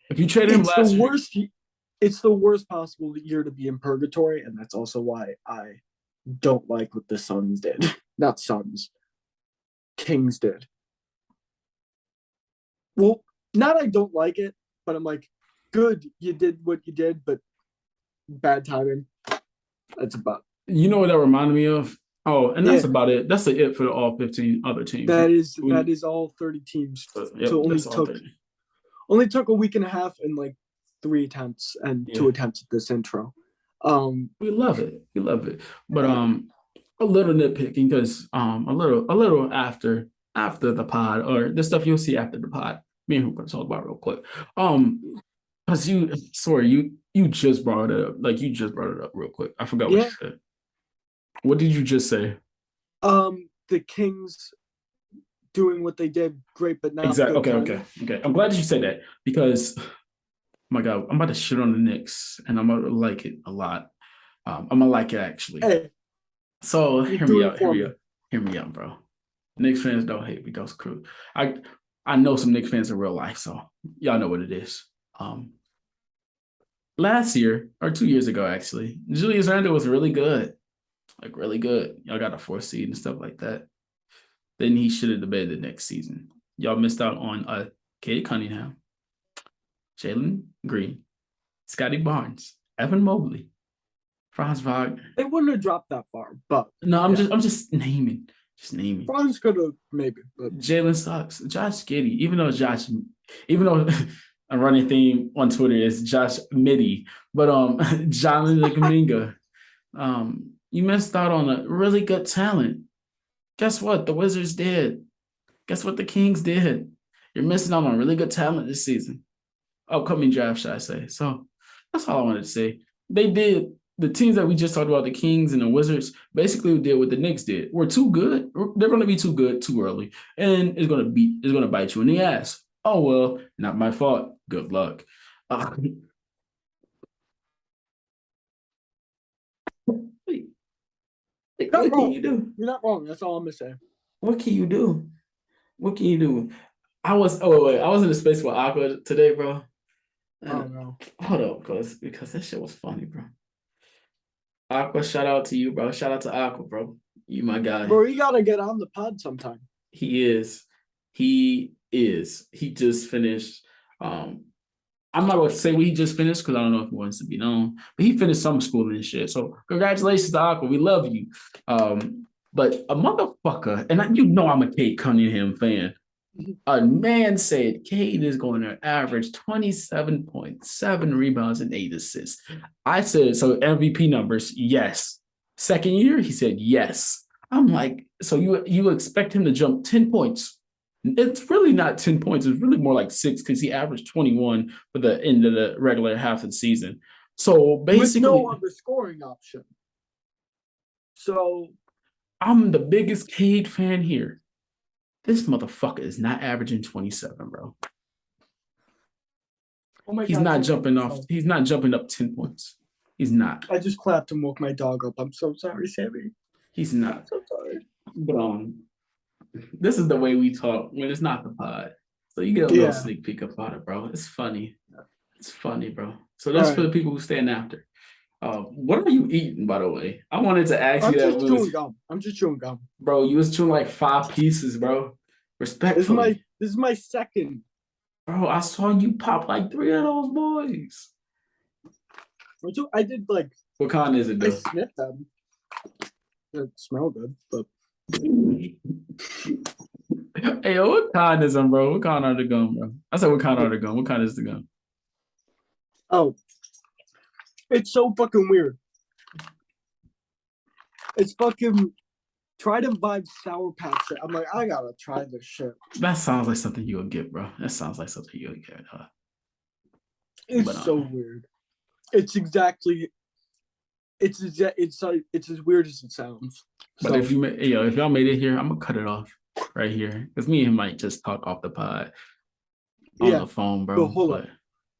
If you traded him last year, it's the worst possible year to be in purgatory, and that's also why I don't like what the Suns did. Not Suns. Kings did. Well, not I don't like it, but I'm like, good, you did what you did, but bad timing. That's about it. You know what that reminded me of? Oh, and that's about it. That's it for all 15 other teams. That is all 30 teams. Yep, so only took a week and a half and like 3 attempts and 2 attempts at this intro. We love it. But a little nitpicking because a little after the pod or the stuff you'll see after the pod. Me and who gonna talk about real quick. Because you just brought it up. Like you just brought it up real quick. I forgot what you said. What did you just say? The Kings doing what they did, great, but not exactly. Okay. I'm glad you said that because my God, I'm about to shit on the Knicks, and I'm going to like it a lot. I'm going to like it, actually. Hey, So, you hear do me it out, for me. hear me out, bro. Knicks fans don't hate me, those crew. I know some Knicks fans in real life, so y'all know what it is. Last year, or 2 years ago, actually, Julius Randle was really good. Like, really good. Y'all got a 4th seed and stuff like that. Then he should have debated the next season. Y'all missed out on Cade Cunningham, Jalen Green, Scotty Barnes, Evan Mobley, Franz Wagner. They wouldn't have dropped that far, but No, I'm just naming. Just naming. Franz could have maybe. But Jalen sucks. Josh Giddey, even though a running theme on Twitter is Josh Middy, but John Kuminga, you missed out on a really good talent. Guess what? The Wizards did. Guess what the Kings did? You're missing out on really good talent this season. Upcoming draft, should I say. So that's all I wanted to say. They did. The teams that we just talked about, the Kings and the Wizards, basically did what the Knicks did. We're too good. They're going to be too good too early. And it's going to bite you in the ass. Oh, well, not my fault. Good luck. What can you do? You're not wrong. That's all I'm going to say. What can you do? What can you do? I was in the space with Aqua today, bro. Oh no. Hold up, because that shit was funny, bro. Aqua, shout out to you, bro. Shout out to Aqua, bro. You my guy. Bro, you gotta get on the pod sometime. He is. He just finished. I'm not going to say what he just finished because I don't know if he wants to be known, but he finished summer school and shit. So congratulations to Aqua. We love you. But a motherfucker, and you know I'm a Cade Cunningham fan. A man said Cade is going to average 27.7 rebounds and 8 assists. I said, so MVP numbers, yes. Second year, he said yes. I'm like, so you expect him to jump 10 points. It's really not 10 points. It's really more like 6 because he averaged 21 for the end of the regular half of the season. So basically, with no other scoring option. So I'm the biggest Cade fan here. This motherfucker is not averaging 27, bro. Oh my he's God, not jumping off. He's not jumping up 10 points. He's not. I just clapped and woke my dog up. I'm so sorry, Sammy. He's not. I'm so sorry. But this is the way we talk when it's not the pod. So you get a little sneak peek about it, bro. It's funny. It's funny, bro. So that's for the people who stand after. What are you eating, by the way? I wanted to ask you that. I'm just chewing gum. Bro, you was chewing like 5 pieces, bro. Respectfully. This is my second. Bro, I saw you pop like 3 of those boys. I did like. What kind is it, though? I sniffed them. It smelled good, but. Hey, yo, what kind is them, bro? What kind are the gum, bro? I said, what kind are the gum? What kind is the gum? Oh. It's so fucking weird. It's fucking Trident Vibe Sour Patch. I'm like, I gotta try this shit. That sounds like something you would get, bro. That sounds like something you would get. It's so weird. It's exactly. It's as weird as it sounds. But if y'all made it here, I'm gonna cut it off right here because me and him might just talk off the pod on the phone, bro. But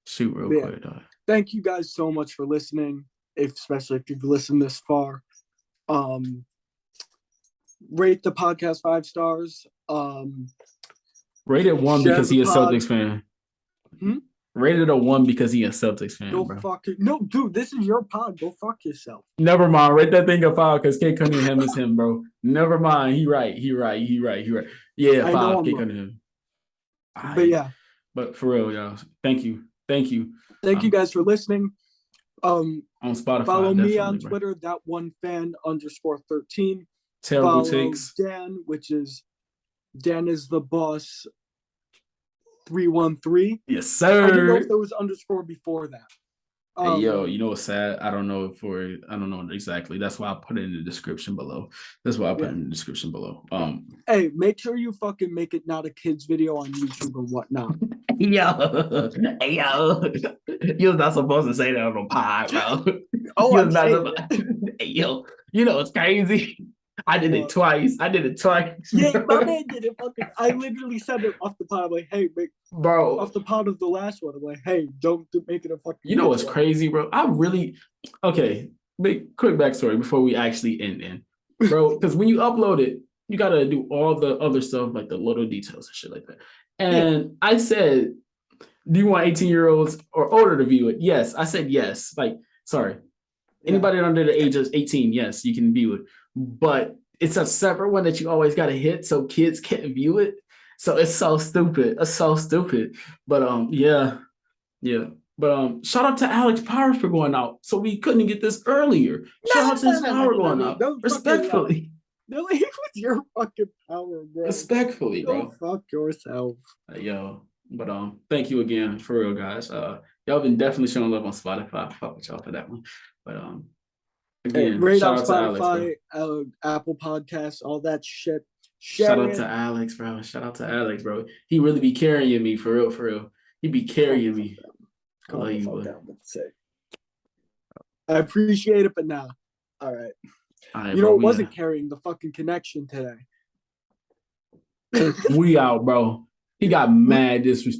shoot real quick, dog. Thank you guys so much for listening, especially if you've listened this far. Rate the podcast 5 stars. Rated 1 because he's a Celtics fan. Rated a 1 because he's a Celtics fan, bro. No, dude, this is your pod. Go fuck yourself. Never mind. Rate that thing a 5 because Cade Cunningham is him, bro. Never mind. He right. Yeah, 5. Cade Cunningham. But yeah. But for real, y'all. Thank you. Thank you guys for listening. On Spotify. Follow me on Twitter, that1fan_13. Terrible follow takes. Dan, which is Dan is the boss 313. Yes, sir. I didn't know if there was underscore before that. Hey, yo, you know what's sad? I don't know exactly. That's why I put it in the description below. Hey, make sure you fucking make it not a kid's video on YouTube or whatnot. Yo, you're not supposed to say that on a pod, bro. Oh, I'm saying Hey, yo, you know it's crazy. I did it twice. Yeah, my man did it. I literally said it off the pod. I'm like, hey, bro. Off the pod of the last one. I'm like, hey, don't make it a fucking. You know what's crazy, bro? Okay. Big quick backstory before we actually end, bro. Because when you upload it, you gotta do all the other stuff like the little details and shit like that. And I said, do you want 18-year-olds or older to view it? Yes, I said yes. Like, sorry. Anybody under the age of 18, yes, you can view it. But it's a separate one that you always got to hit so kids can't view it. So it's so stupid. But yeah. But shout out to Alex Power for going out. So we couldn't get this earlier. Shout out to his power going out. Respectfully. No, it was your fucking power, bro. Respectfully, bro. Go fuck yourself. Yo. But thank you again for real, guys. Y'all been definitely showing love on Spotify. Fuck with y'all for that one. But again, rate shout on out to Spotify, Alex, Apple Podcasts, all that shit. Shout out to Alex, bro. Shout out to Alex, bro. He really be carrying me for real. He be carrying me. I appreciate it, but nah. All right. You know, it wasn't carrying the fucking connection today. We out, bro. He got mad disrespect.